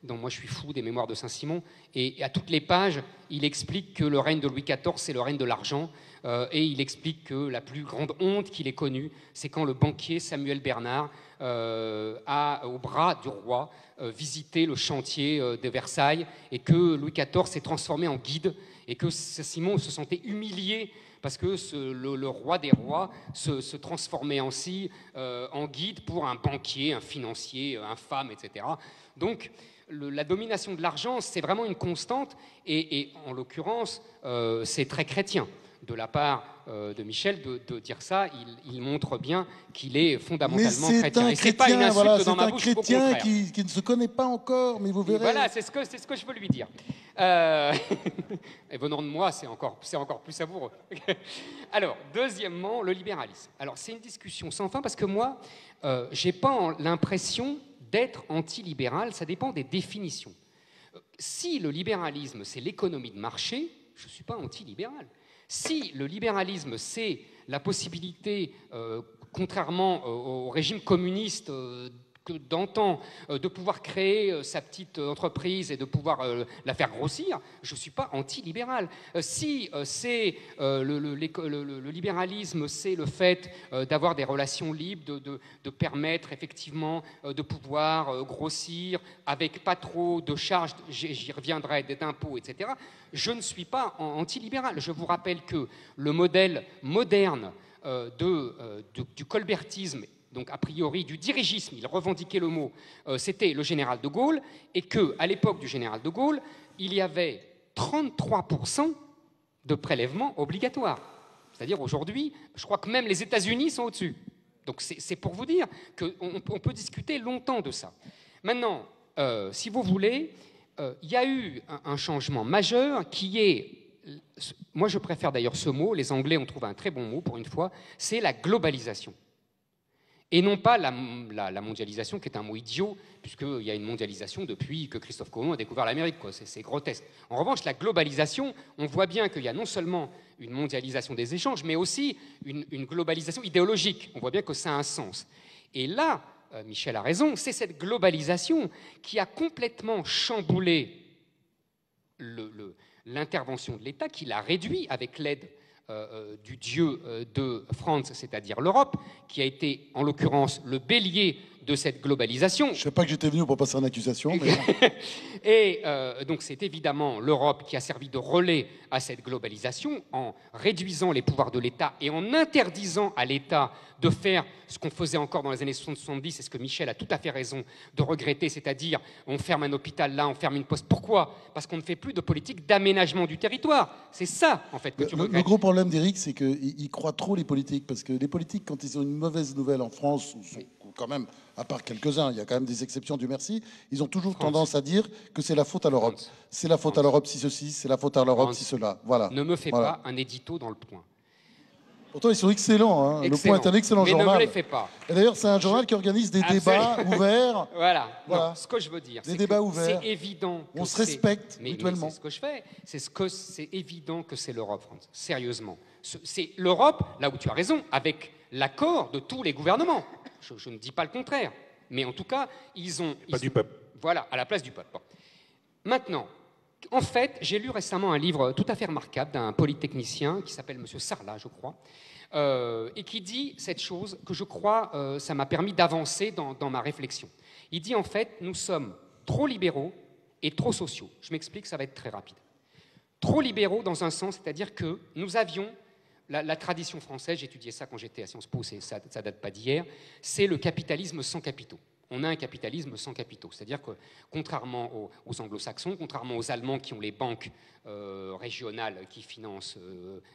Moi je suis fou des Mémoires de Saint-Simon, et à toutes les pages, il explique que le règne de Louis XIV, c'est le règne de l'argent, et il explique que la plus grande honte qu'il ait connue, c'est quand le banquier Samuel Bernard a, au bras du roi, visité le chantier de Versailles, et que Louis XIV s'est transformé en guide, et que Simon se sentait humilié parce que le roi des rois se transformait ainsi en guide pour un banquier, un financier, infâme, etc. Donc, la domination de l'argent, c'est vraiment une constante, et en l'occurrence, c'est très chrétien. De la part de Michel, de dire ça, il montre bien qu'il est fondamentalement chrétien. Et c'est pas une insulte dans ma bouche, au contraire. C'est un chrétien qui ne se connaît pas encore, mais vous verrez. Et voilà, c'est ce que je veux lui dire. Et venant de moi, c'est encore plus savoureux. Alors, deuxièmement, le libéralisme. Alors, c'est une discussion sans fin, parce que moi, j'ai pas l'impression d'être anti-libéral, ça dépend des définitions. Si le libéralisme, c'est l'économie de marché, je ne suis pas anti-libéral. Si le libéralisme, c'est la possibilité, contrairement au régime communiste d'antan, de pouvoir créer sa petite entreprise et de pouvoir la faire grossir, je ne suis pas anti-libéral. Si c'est le libéralisme, c'est le fait d'avoir des relations libres, de permettre effectivement de pouvoir grossir avec pas trop de charges, j'y reviendrai, d'impôts, etc., je ne suis pas anti-libéral. Je vous rappelle que le modèle moderne du colbertisme, donc a priori du dirigisme, il revendiquait le mot, c'était le général de Gaulle, et qu'à l'époque du général de Gaulle, il y avait 33% de prélèvements obligatoires. C'est-à-dire aujourd'hui, je crois que même les États-Unis sont au-dessus. Donc c'est pour vous dire qu'on peut discuter longtemps de ça. Maintenant, si vous voulez, il y a eu un changement majeur qui est, moi je préfère d'ailleurs ce mot, les Anglais ont trouvé un très bon mot pour une fois, c'est la globalisation. Et non pas la mondialisation, qui est un mot idiot, puisqu'il y a une mondialisation depuis que Christophe Colomb a découvert l'Amérique. C'est grotesque. En revanche, la globalisation, on voit bien qu'il y a non seulement une mondialisation des échanges, mais aussi une globalisation idéologique. On voit bien que ça a un sens. Et là, Michel a raison, c'est cette globalisation qui a complètement chamboulé l'intervention de l'État, qui l'a réduit avec l'aide du dieu de France, c'est-à-dire l'Europe, qui a été, en l'occurrence, le bélier de cette globalisation. Je ne sais pas que j'étais venu pour passer en accusation. Mais... Et donc c'est évidemment l'Europe qui a servi de relais à cette globalisation en réduisant les pouvoirs de l'État et en interdisant à l'État de faire ce qu'on faisait encore dans les années 70, et ce que Michel a tout à fait raison de regretter, c'est-à-dire on ferme un hôpital là, on ferme une poste. Pourquoi ? Parce qu'on ne fait plus de politique d'aménagement du territoire. C'est ça, en fait, que tu regrettes. Le gros problème d'Éric, c'est qu'il croit trop les politiques, parce que les politiques, quand ils ont une mauvaise nouvelle en France, quand même, à part quelques-uns, il y a quand même des exceptions, Dieu merci, ils ont toujours tendance à dire que c'est la faute à l'Europe. C'est la faute à l'Europe si ceci, c'est la faute à l'Europe si cela. Voilà. Ne me fais pas un édito dans Le Point. Pourtant, ils sont excellents. Hein. Le Point est un excellent journal. Mais ne me les fais pas. Et d'ailleurs, c'est un journal qui organise des débats ouverts. Voilà. Non, ce que je veux dire, des débats ouverts. C'est évident. On se respecte mutuellement. Mais c'est ce que je fais. C'est évident que c'est l'Europe, France. Sérieusement. C'est l'Europe, là où tu as raison, avec l'accord de tous les gouvernements. Je ne dis pas le contraire. Mais en tout cas, ils ont... Pas du peuple. Voilà, à la place du peuple. Bon. Maintenant, en fait, j'ai lu récemment un livre tout à fait remarquable d'un polytechnicien qui s'appelle M. Sarlat, je crois, et qui dit cette chose que je crois, ça m'a permis d'avancer dans ma réflexion. Il dit en fait, nous sommes trop libéraux et trop sociaux. Je m'explique, ça va être très rapide. Trop libéraux dans un sens, c'est-à-dire que nous avions... La tradition française, j'étudiais ça quand j'étais à Sciences Po, ça date pas d'hier, c'est le capitalisme sans capitaux. On a un capitalisme sans capitaux, c'est-à-dire que contrairement aux anglo-saxons, contrairement aux Allemands qui ont les banques régionales qui financent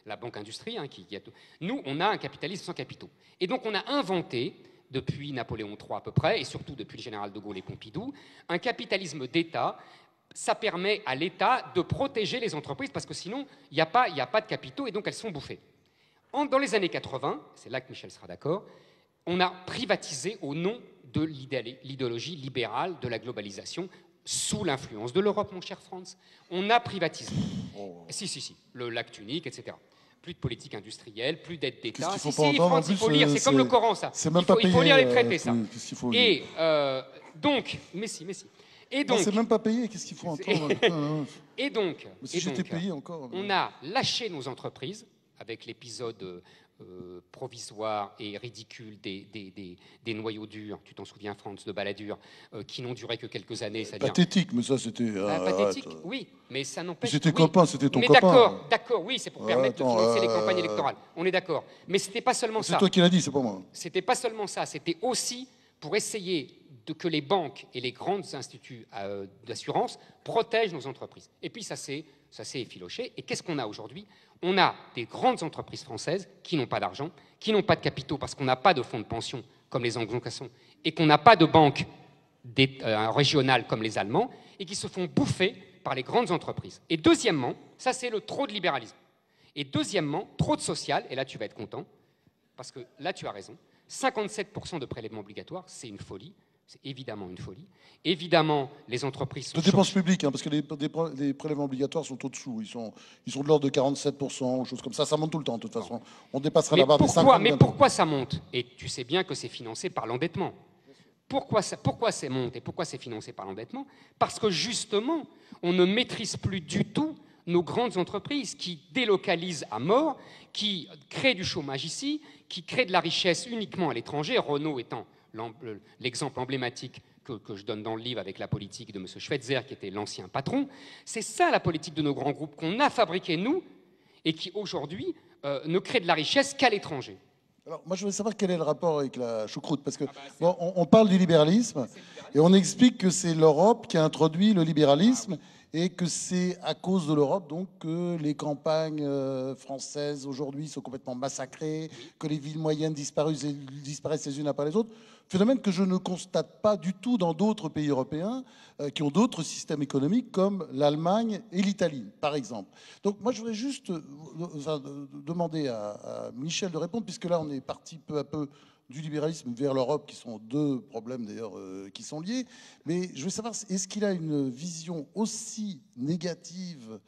la banque industrie, nous, on a un capitalisme sans capitaux. Et donc on a inventé, depuis Napoléon III à peu près, et surtout depuis le général de Gaulle et Pompidou, un capitalisme d'État. Ça permet à l'État de protéger les entreprises, parce que sinon, il n'y a pas de capitaux, et donc elles sont bouffées. Dans les années 80, c'est là que Michel sera d'accord, on a privatisé au nom de l'idéologie libérale de la globalisation, sous l'influence de l'Europe, mon cher Franz. On a privatisé. Si, le lac unique, etc. Plus de politique industrielle, plus d'aide d'État. Si, Franz, il faut lire, c'est comme le Coran, ça. Il faut lire les traités, ça. Et donc, mais si. Et donc, c'est même pas payé, qu'est-ce qu'il faut entendre? Et donc, si j'étais payé encore. On a lâché nos entreprises avec l'épisode provisoires et ridicules des noyaux durs, tu t'en souviens, Franz, de Balladur, qui n'ont duré que quelques années. Pathétique, mais ça c'était... pathétique, oui, mais ça n'empêche... C'était copain, c'était ton mais copain. D'accord, oui, c'est pour permettre de financer les campagnes électorales, on est d'accord. Mais c'était pas seulement ça. C'est toi qui l'as dit, c'est pas moi. C'était pas seulement ça, c'était aussi pour essayer que les banques et les grands instituts d'assurance protègent nos entreprises. Et puis ça s'est effiloché. Et qu'est-ce qu'on a aujourd'hui? On a des grandes entreprises françaises qui n'ont pas d'argent, qui n'ont pas de capitaux parce qu'on n'a pas de fonds de pension comme les anglo-saxons et qu'on n'a pas de banques régionales comme les Allemands et qui se font bouffer par les grandes entreprises. Et deuxièmement, ça c'est le trop de libéralisme. Et deuxièmement, trop de social, et là tu vas être content, parce que là tu as raison, 57% de prélèvements obligatoires, c'est une folie. C'est évidemment une folie. Évidemment, les entreprises sont... De dépenses publiques, hein, parce que les prélèvements obligatoires sont au-dessous. Ils sont de l'ordre de 47%, choses comme ça. Ça monte tout le temps, de toute façon. On dépassera la barre des 50%. Mais pourquoi ça monte? Et tu sais bien que c'est financé par l'endettement. Pourquoi ça monte et pourquoi c'est financé par l'endettement? Parce que justement, on ne maîtrise plus du tout nos grandes entreprises qui délocalisent à mort, qui créent du chômage ici, qui créent de la richesse uniquement à l'étranger, Renault étant l'exemple emblématique que je donne dans le livre avec la politique de M. Schweitzer, qui était l'ancien patron. C'est ça la politique de nos grands groupes qu'on a fabriquée, nous, et qui aujourd'hui ne crée de la richesse qu'à l'étranger. Alors, moi, je voudrais savoir quel est le rapport avec la choucroute, parce que bon, on parle du libéralisme, et on explique que c'est l'Europe qui a introduit le libéralisme, et que c'est à cause de l'Europe donc que les campagnes françaises aujourd'hui sont complètement massacrées, que les villes moyennes disparaissent les unes après les autres. Phénomène que je ne constate pas du tout dans d'autres pays européens qui ont d'autres systèmes économiques comme l'Allemagne et l'Italie, par exemple. Donc moi, je voudrais juste demander à Michel de répondre, puisque là, on est parti peu à peu du libéralisme vers l'Europe, qui sont deux problèmes d'ailleurs qui sont liés. Mais je veux savoir, est-ce qu'il a une vision aussi négative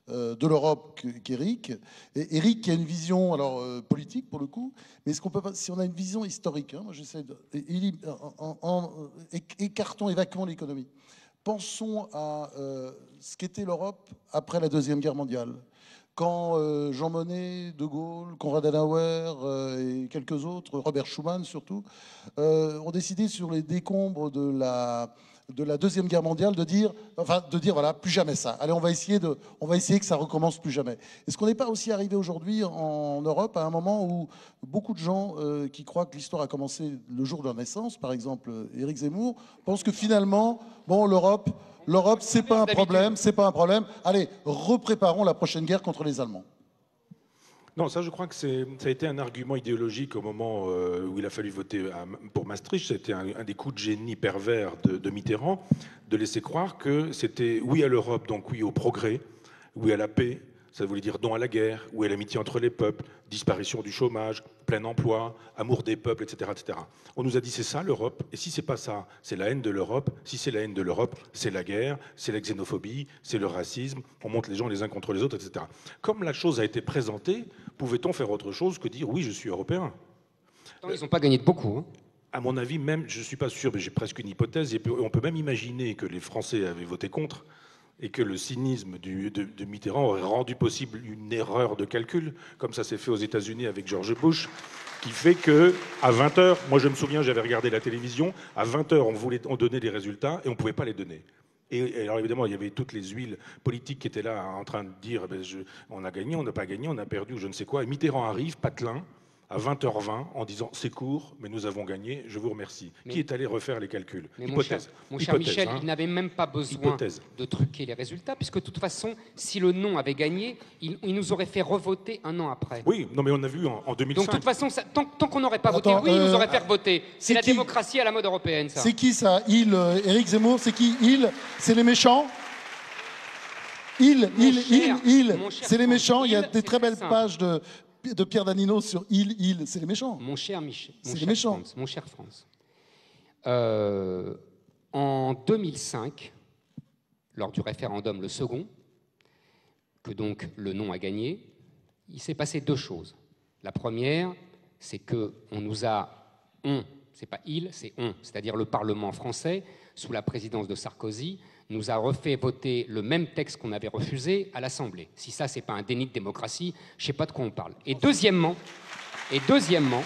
de l'Europe qu'Éric? Éric qui a une vision alors politique pour le coup, mais est-ce qu'on peut pas, si on a une vision historique, hein, moi j'essaie de, écartons, évacuons l'économie. Pensons à ce qu'était l'Europe après la Deuxième Guerre mondiale. Quand Jean Monnet, De Gaulle, Konrad Adenauer et quelques autres, Robert Schuman surtout, ont décidé sur les décombres de la Deuxième Guerre mondiale de dire voilà, plus jamais ça. Allez, on va essayer que ça recommence plus jamais. Est-ce qu'on n'est pas aussi arrivé aujourd'hui en Europe à un moment où beaucoup de gens qui croient que l'histoire a commencé le jour de leur naissance, par exemple Éric Zemmour, pensent que finalement, bon, l'Europe, c'est pas un problème, c'est pas un problème. Allez, repréparons la prochaine guerre contre les Allemands. Non, ça, je crois que ça a été un argument idéologique au moment où il a fallu voter pour Maastricht. C'était un des coups de génie pervers de Mitterrand, de laisser croire que c'était oui à l'Europe, donc oui au progrès, oui à la paix. Ça voulait dire non à la guerre, oui à l'amitié entre les peuples, disparition du chômage, plein emploi, amour des peuples, etc., etc. On nous a dit c'est ça l'Europe, et si c'est pas ça, c'est la haine de l'Europe. Si c'est la haine de l'Europe, c'est la guerre, c'est la xénophobie, c'est le racisme, on monte les gens les uns contre les autres, etc. Comme la chose a été présentée, pouvait-on faire autre chose que dire oui, je suis européen? Ils n'ont pas gagné de beaucoup. Hein. À mon avis, même, je ne suis pas sûr, mais j'ai presque une hypothèse, et on peut même imaginer que les Français avaient voté contre, et que le cynisme de Mitterrand aurait rendu possible une erreur de calcul, comme ça s'est fait aux États-Unis avec George Bush, qui fait que à 20h, moi je me souviens, j'avais regardé la télévision, à 20h on donnait des résultats et on ne pouvait pas les donner. Et alors évidemment, il y avait toutes les huiles politiques qui étaient là en train de dire on a gagné, on n'a pas gagné, on a perdu, ou je ne sais quoi. Et Mitterrand arrive, patelin, à 20h20 en disant c'est court, mais nous avons gagné, je vous remercie. Qui est allé refaire les calculs? Hypothèse. Mon cher Michel, il n'avait même pas besoin de truquer les résultats, puisque de toute façon, si le non avait gagné, il nous aurait fait revoter un an après. Oui, non mais on a vu en 2005. Donc de toute façon, tant qu'on n'aurait pas voté, oui, il nous aurait fait revoter. C'est la démocratie à la mode européenne, ça. C'est qui ça? Éric Zemmour, c'est qui? C'est les méchants? C'est les méchants. Il y a des très belles pages de Pierre Danino sur c'est les méchants. Mon cher Michel, c'est les méchants. Mon cher France. En 2005, lors du référendum, le second, que donc le non a gagné, il s'est passé deux choses. La première, c'est que c'est pas il, c'est on, c'est-à-dire le Parlement français, sous la présidence de Sarkozy, nous a refait voter le même texte qu'on avait refusé à l'Assemblée. Si ça, c'est pas un déni de démocratie, je sais pas de quoi on parle. Et deuxièmement, Et deuxièmement,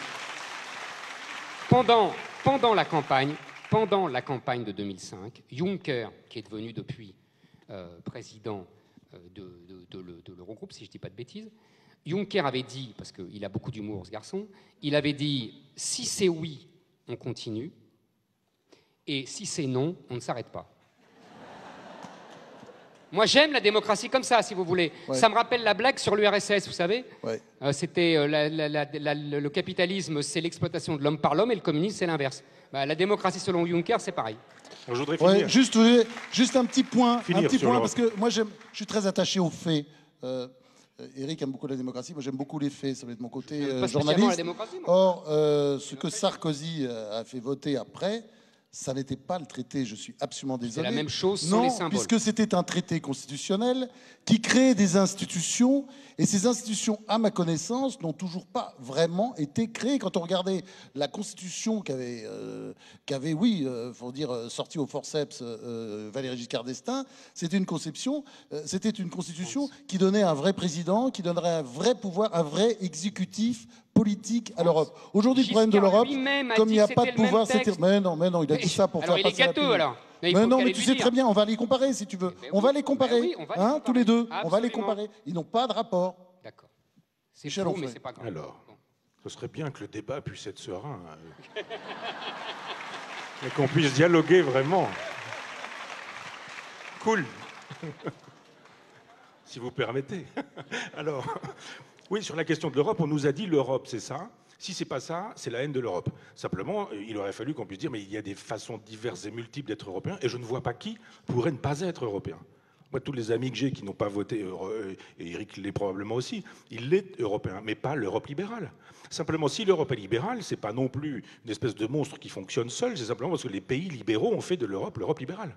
pendant la campagne de 2005, Juncker, qui est devenu depuis président de l'Eurogroupe, si je ne dis pas de bêtises, Juncker avait dit, parce qu'il a beaucoup d'humour ce garçon, il avait dit « si c'est oui, on continue, et si c'est non, on ne s'arrête pas ». Moi, j'aime la démocratie comme ça, si vous voulez. Ouais. Ça me rappelle la blague sur l'URSS, vous savez. Ouais. C'était le capitalisme, c'est l'exploitation de l'homme par l'homme, et le communisme, c'est l'inverse. Bah, la démocratie, selon Juncker, c'est pareil. Je voudrais finir. Juste un petit point, parce que moi, je suis très attaché aux faits. Eric aime beaucoup la démocratie, moi j'aime beaucoup les faits, ça va être mon côté journaliste. La démocratie, or, ce que Sarkozy a fait voter après, ça n'était pas le traité, je suis absolument désolé. C'est la même chose sans les symboles. Puisque c'était un traité constitutionnel qui créait des institutions, et ces institutions, à ma connaissance, n'ont toujours pas vraiment été créées. Quand on regardait la Constitution qu'avait, faut dire, sorti au forceps Valéry Giscard d'Estaing, c'était une constitution qui donnait un vrai président, qui donnerait un vrai pouvoir, un vrai exécutif politique à l'Europe. Aujourd'hui, le problème de l'Europe, comme il n'y a pas de pouvoir, c'était... Mais non, il a dit ça pour faire passer la pilule. Mais non, mais tu sais très bien, on va les comparer si tu veux. On va les comparer, tous les deux. On va les comparer. Ils n'ont pas de rapport. D'accord. C'est faux, mais c'est pas grave. Alors, ce serait bien que le débat puisse être serein. Et qu'on puisse dialoguer vraiment. Cool. Si vous permettez. Alors... Oui, sur la question de l'Europe, on nous a dit l'Europe, c'est ça. Si c'est pas ça, c'est la haine de l'Europe. Simplement, il aurait fallu qu'on puisse dire, mais il y a des façons diverses et multiples d'être européen, et je ne vois pas qui pourrait ne pas être européen. Moi, tous les amis que j'ai qui n'ont pas voté, et Eric l'est probablement aussi, il est européen, mais pas l'Europe libérale. Simplement, si l'Europe est libérale, c'est pas non plus une espèce de monstre qui fonctionne seul, c'est simplement parce que les pays libéraux ont fait de l'Europe l'Europe libérale.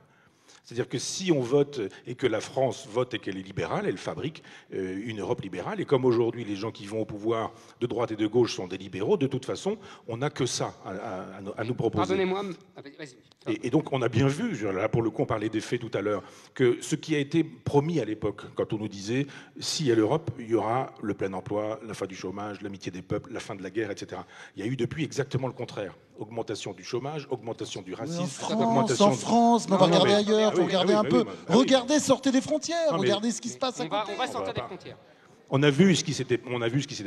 C'est-à-dire que si on vote et que la France vote et qu'elle est libérale, elle fabrique une Europe libérale. Et comme aujourd'hui, les gens qui vont au pouvoir de droite et de gauche sont des libéraux, de toute façon, on n'a que ça à nous proposer. Pardonnez-moi, vas-y. Et donc, on a bien vu, là pour le coup, on parlait des faits tout à l'heure, que ce qui a été promis à l'époque, quand on nous disait, s'il y a l'Europe, il y aura le plein emploi, la fin du chômage, l'amitié des peuples, la fin de la guerre, etc. Il y a eu depuis exactement le contraire. Augmentation du chômage, augmentation du racisme, augmentation... En France, mais on va regarder ailleurs, il faut regarder un peu. Regardez, sortez des frontières, regardez ce qui se passe à côté. On va sortir des frontières. On a vu ce qui s'était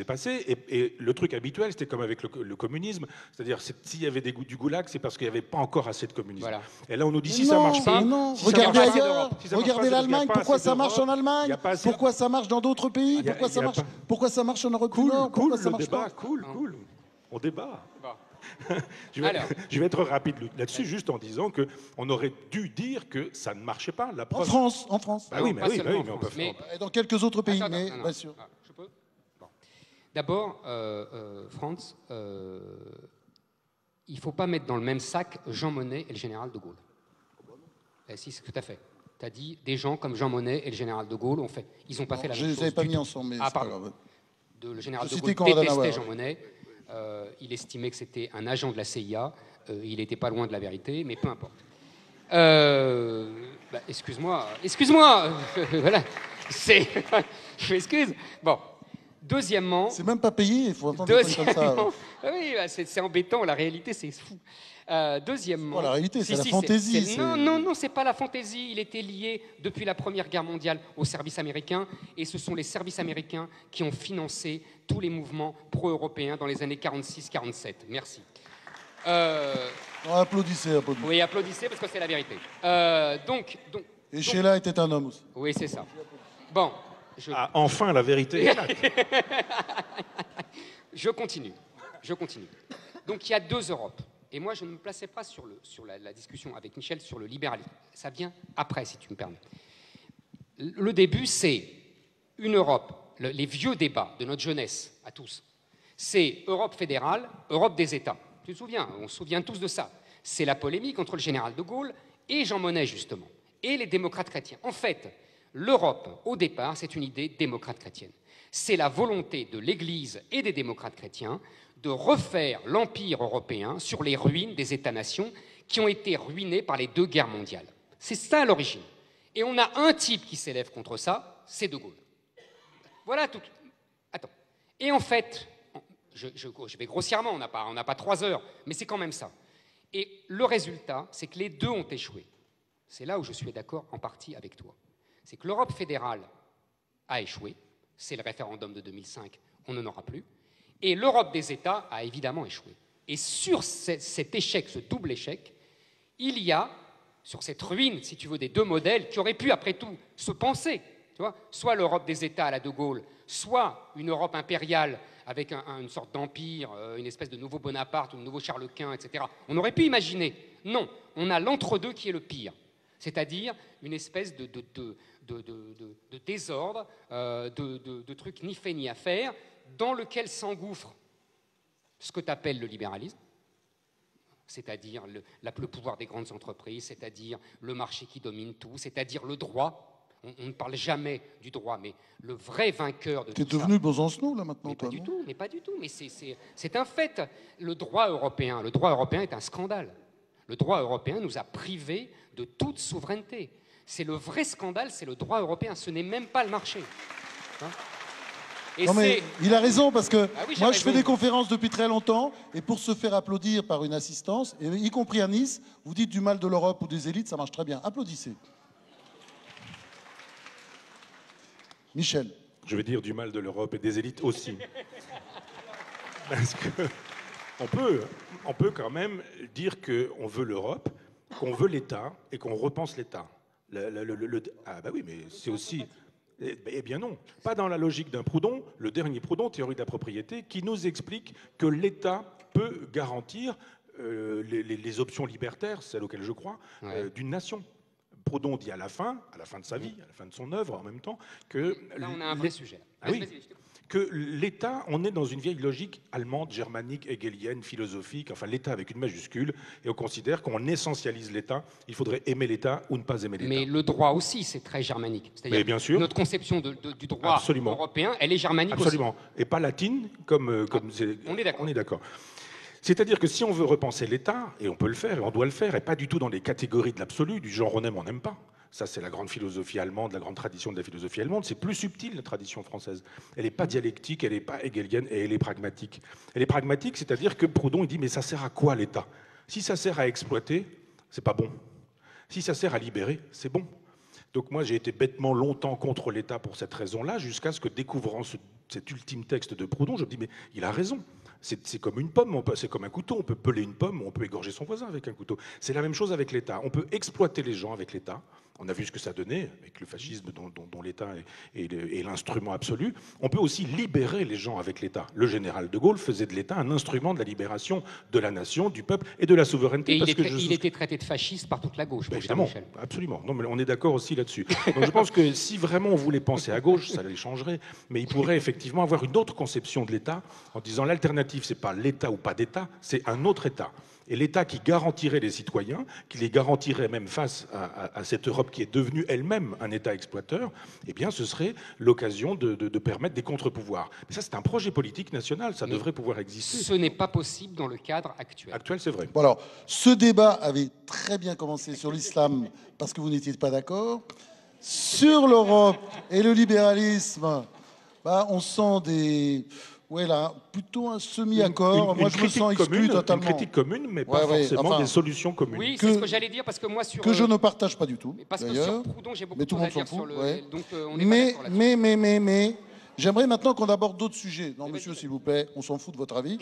passé, et le truc habituel, c'était comme avec le communisme, c'est-à-dire s'il y avait du goulag, c'est parce qu'il n'y avait pas encore assez de communisme. Voilà. Et là, on nous dit si ça marche pas, regardez ailleurs, regardez l'Allemagne, pourquoi ça marche en Allemagne, pourquoi ça marche dans d'autres pays, pourquoi ça marche en Europe du Nord, pourquoi ça marche pas. Cool, on débat. Je vais être rapide là-dessus, juste en disant qu'on aurait dû dire que ça ne marchait pas. La preuve... En France. Bah oui, mais on peut faire. Et dans quelques autres pays, mais bien sûr. Je peux bon. D'abord, France, il ne faut pas mettre dans le même sac Jean Monnet et le général de Gaulle. Si, c'est tout à fait. Tu as dit des gens comme Jean Monnet et le général de Gaulle ont fait. Ils n'ont pas fait la même chose. Je ne les avais pas mis ensemble, mais pardon. Le général de Gaulle détestait Jean Monnet. Il estimait que c'était un agent de la CIA. Il n'était pas loin de la vérité, mais peu importe. Excuse-moi. Voilà. Je m'excuse. Bon. Deuxièmement... C'est même pas payé, il faut entendre des trucs comme ça. Oui, c'est embêtant. La réalité, c'est fou. Deuxièmement... la réalité, c'est la fantaisie. Non, c'est pas la fantaisie. Il était lié depuis la Première Guerre mondiale au service américain, et ce sont les services américains qui ont financé tous les mouvements pro-européens dans les années 46-47. Merci. Applaudissez. Oui, applaudissez parce que c'est la vérité. Et Sheila était un homme aussi. Oui, c'est ça. Bon. Enfin, la vérité. Je continue. Donc, il y a deux Europes. Et moi, je ne me plaçais pas sur la discussion avec Michel sur le libéralisme. Ça vient après, si tu me permets. Le début, c'est une Europe, les vieux débats de notre jeunesse, à tous. C'est Europe fédérale, Europe des États. Tu te souviens, on se souvient tous de ça. C'est la polémique entre le général de Gaulle et Jean Monnet, justement, et les démocrates chrétiens. En fait, l'Europe, au départ, c'est une idée démocrate chrétienne. C'est la volonté de l'Église et des démocrates chrétiens de refaire l'empire européen sur les ruines des États-nations qui ont été ruinés par les deux guerres mondiales. C'est ça l'origine. Et on a un type qui s'élève contre ça, c'est De Gaulle. Voilà tout. Attends. Et en fait, je vais grossièrement, on n'a pas 3 heures, mais c'est quand même ça. Et le résultat, c'est que les deux ont échoué. C'est là où je suis d'accord en partie avec toi. C'est que l'Europe fédérale a échoué, c'est le référendum de 2005, on n'en aura plus, et l'Europe des États a évidemment échoué. Et sur cet échec, ce double échec, il y a, sur cette ruine, si tu veux, des deux modèles qui auraient pu, après tout, se penser, tu vois, soit l'Europe des États à la De Gaulle, soit une Europe impériale avec une sorte d'empire, une espèce de nouveau Bonaparte ou de nouveau Charles Quint, etc. On aurait pu imaginer. Non, on a l'entre-deux qui est le pire. C'est-à-dire une espèce de désordre, de trucs ni fait ni à faire, dans lequel s'engouffre ce que tu appelles le libéralisme, c'est-à-dire le pouvoir des grandes entreprises, c'est-à-dire le marché qui domine tout, c'est-à-dire le droit. On ne parle jamais du droit, mais le vrai vainqueur de tout ça... T'es devenu Besancenot, là, maintenant, mais toi, pas du non? tout, mais pas du tout. Mais c'est un fait. Le droit européen est un scandale. Le droit européen nous a privés de toute souveraineté. C'est le vrai scandale, c'est le droit européen. Ce n'est même pas le marché. Hein? Et non mais il a raison parce que ah oui, moi je raison. fais des conférences depuis très longtemps et pour se faire applaudir par une assistance, et y compris à Nice, vous dites du mal de l'Europe ou des élites, ça marche très bien. Applaudissez. Michel. Je vais dire du mal de l'Europe et des élites aussi. Parce que on peut quand même dire qu'on veut l'Europe, qu'on veut l'État et qu'on repense l'État. Ah bah oui, mais c'est aussi... Eh bien non, pas dans la logique d'un Proudhon, le dernier Proudhon, théorie de la propriété, qui nous explique que l'État peut garantir les options libertaires, celles auxquelles je crois, d'une nation. Proudhon dit à la fin de sa vie, à la fin de son œuvre en même temps, que... Là, on a un vrai sujet. Ah oui, que l'État, on est dans une vieille logique allemande, germanique, hegelienne, philosophique, enfin l'État avec une majuscule, et on considère qu'on essentialise l'État, il faudrait aimer l'État ou ne pas aimer l'État. Mais le droit aussi, c'est très germanique. C'est-à-dire bien sûr. Notre conception du droit européen, elle est germanique Absolument. aussi. Et pas latine, comme on est d'accord. On est d'accord. C'est-à-dire que si on veut repenser l'État, et on peut le faire, et on doit le faire, et pas du tout dans les catégories de l'absolu, du genre on aime, on n'aime pas. Ça, c'est la grande philosophie allemande, la grande tradition de la philosophie allemande. C'est plus subtil, la tradition française. Elle n'est pas dialectique, elle n'est pas hegelienne, et elle est pragmatique. Elle est pragmatique, c'est-à-dire que Proudhon, il dit, mais ça sert à quoi l'État? Si ça sert à exploiter, c'est pas bon. Si ça sert à libérer, c'est bon. Donc moi, j'ai été bêtement longtemps contre l'État pour cette raison-là, jusqu'à ce que, découvrant cet ultime texte de Proudhon, je me dis, mais il a raison. C'est comme une pomme, c'est comme un couteau, on peut peler une pomme, on peut égorger son voisin avec un couteau. C'est la même chose avec l'État. On peut exploiter les gens avec l'État. On a vu ce que ça donnait avec le fascisme dont l'État est l'instrument absolu. On peut aussi libérer les gens avec l'État. Le général de Gaulle faisait de l'État un instrument de la libération de la nation, du peuple et de la souveraineté. Et il était traité de fasciste par toute la gauche. Évidemment, Michel. Absolument. Non, mais on est d'accord aussi là-dessus. Donc je pense que si vraiment on voulait penser à gauche, ça les changerait. Mais il pourrait effectivement avoir une autre conception de l'État en disant l'alternative, c'est pas l'État ou pas d'État, c'est un autre État. Et l'État qui garantirait les citoyens, qui les garantirait même face à cette Europe qui est devenue elle-même un État exploiteur, eh bien, ce serait l'occasion de permettre des contre-pouvoirs. Mais ça, c'est un projet politique national, ça devrait pouvoir exister. Ce n'est pas possible dans le cadre actuel. Actuel, c'est vrai. Bon alors, ce débat avait très bien commencé sur l'islam, parce que vous n'étiez pas d'accord. Sur l'Europe et le libéralisme, bah, on sent des... Ouais, là, plutôt un semi-accord. Moi, je me sens exclu totalement. Une critique commune, mais pas forcément des solutions communes. Oui, c'est ce que j'allais dire, parce que moi, sur... Que je ne partage pas du tout, parce que sur Proudhon, j'ai beaucoup de choses à dire sur le... Ouais. Donc, on est pas d'accord là-dessus. Mais, j'aimerais maintenant qu'on aborde d'autres sujets. Non, monsieur, s'il vous plaît, on s'en fout de votre avis.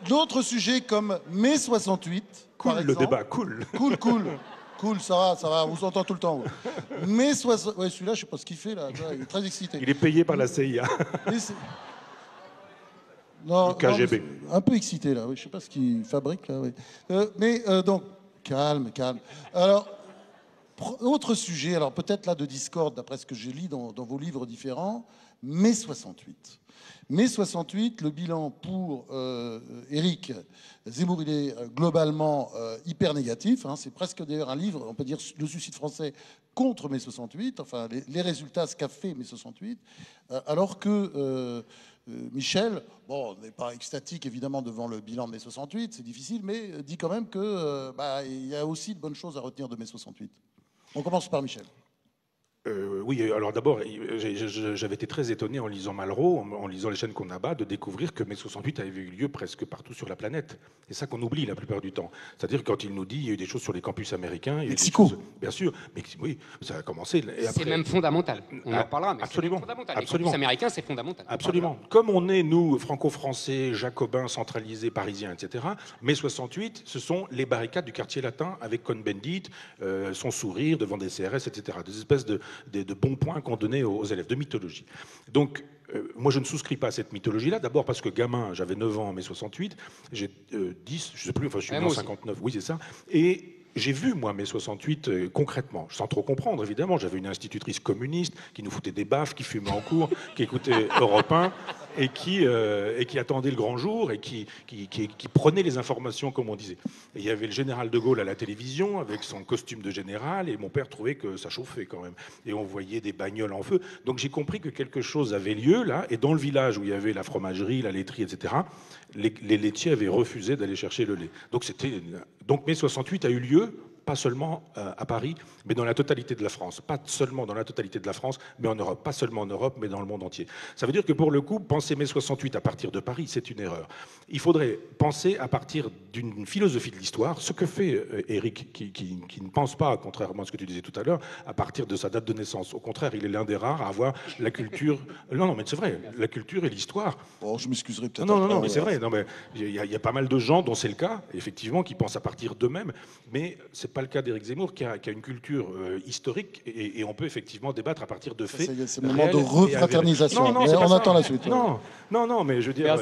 D'autres sujets comme mai 68, cool, par exemple. Le débat, cool. Cool, ça va, on s'entend tout le temps. Mais 60... Ouais, celui-là, je sais pas ce qu'il fait, là. Il est très excité. Il est payé par la CIA. Non, KGB. Un peu excité, là. Oui, je sais pas ce qu'il fabrique, là. Oui. Donc, calme. Alors, autre sujet, alors peut-être là de discorde, d'après ce que j'ai lu dans vos livres différents, mai 68. Mai 68, le bilan pour Éric Zemmour, il est globalement hyper négatif. Hein. C'est presque d'ailleurs un livre, on peut dire, le suicide français contre mai 68, enfin les résultats, ce qu'a fait mai 68, alors que Michel, bon, on n'est pas extatique évidemment devant le bilan de mai 68, c'est difficile, mais dit quand même que il y a aussi de bonnes choses à retenir de mai 68. On commence par Michel. Oui, alors d'abord, j'avais été très étonné en lisant Malraux, en lisant Les chaînes qu'on abat, de découvrir que mai 68 avait eu lieu presque partout sur la planète. C'est ça qu'on oublie la plupart du temps. C'est-à-dire quand il nous dit il y a eu des choses sur les campus américains, il y a eu des choses, bien sûr, mais oui, ça a commencé. C'est même fondamental. On en parlera, mais absolument, c'est fondamental. Absolument. Les campus américains, c'est fondamental. Absolument. Comme on est, nous, franco-français, jacobins, centralisés, parisiens, etc., mai 68, ce sont les barricades du quartier latin avec Cohn-Bendit, son sourire devant des CRS, etc. Des espèces de bons points qu'on donnait aux élèves, de mythologie. Donc, moi, je ne souscris pas à cette mythologie-là. D'abord parce que gamin, j'avais 9 ans en mai 68, j'ai 10, je ne sais plus, enfin, je suis né en 59, oui, c'est ça. Et j'ai vu, moi, mai 68 concrètement, sans trop comprendre, évidemment. J'avais une institutrice communiste qui nous foutait des baffes, qui fumait en cours, qui écoutait Europe 1 et qui attendait le grand jour et qui prenait les informations, comme on disait. Et il y avait le général de Gaulle à la télévision avec son costume de général et mon père trouvait que ça chauffait quand même. Et on voyait des bagnoles en feu. Donc j'ai compris que quelque chose avait lieu là. Et dans le village où il y avait la fromagerie, la laiterie, etc., les laitiers avaient refusé d'aller chercher le lait. Donc mai 68 a eu lieu pas seulement à Paris, mais dans la totalité de la France. Pas seulement dans la totalité de la France, mais en Europe. Pas seulement en Europe, mais dans le monde entier. Ça veut dire que pour le coup, penser mai 68 à partir de Paris, c'est une erreur. Il faudrait penser à partir d'une philosophie de l'histoire, ce que fait Éric, qui ne pense pas, contrairement à ce que tu disais tout à l'heure, à partir de sa date de naissance. Au contraire, il est l'un des rares à avoir la culture... Non, mais c'est vrai, la culture et l'histoire. Bon, je m'excuserai peut-être. Non, mais c'est vrai. Il y a pas mal de gens dont c'est le cas, effectivement, qui pensent à partir d'eux-mêmes, mais c'est pas le cas d'Éric Zemmour qui a une culture historique et on peut effectivement débattre à partir de faits. C'est le moment de refraternisation. On attend la suite. Non, mais je veux dire,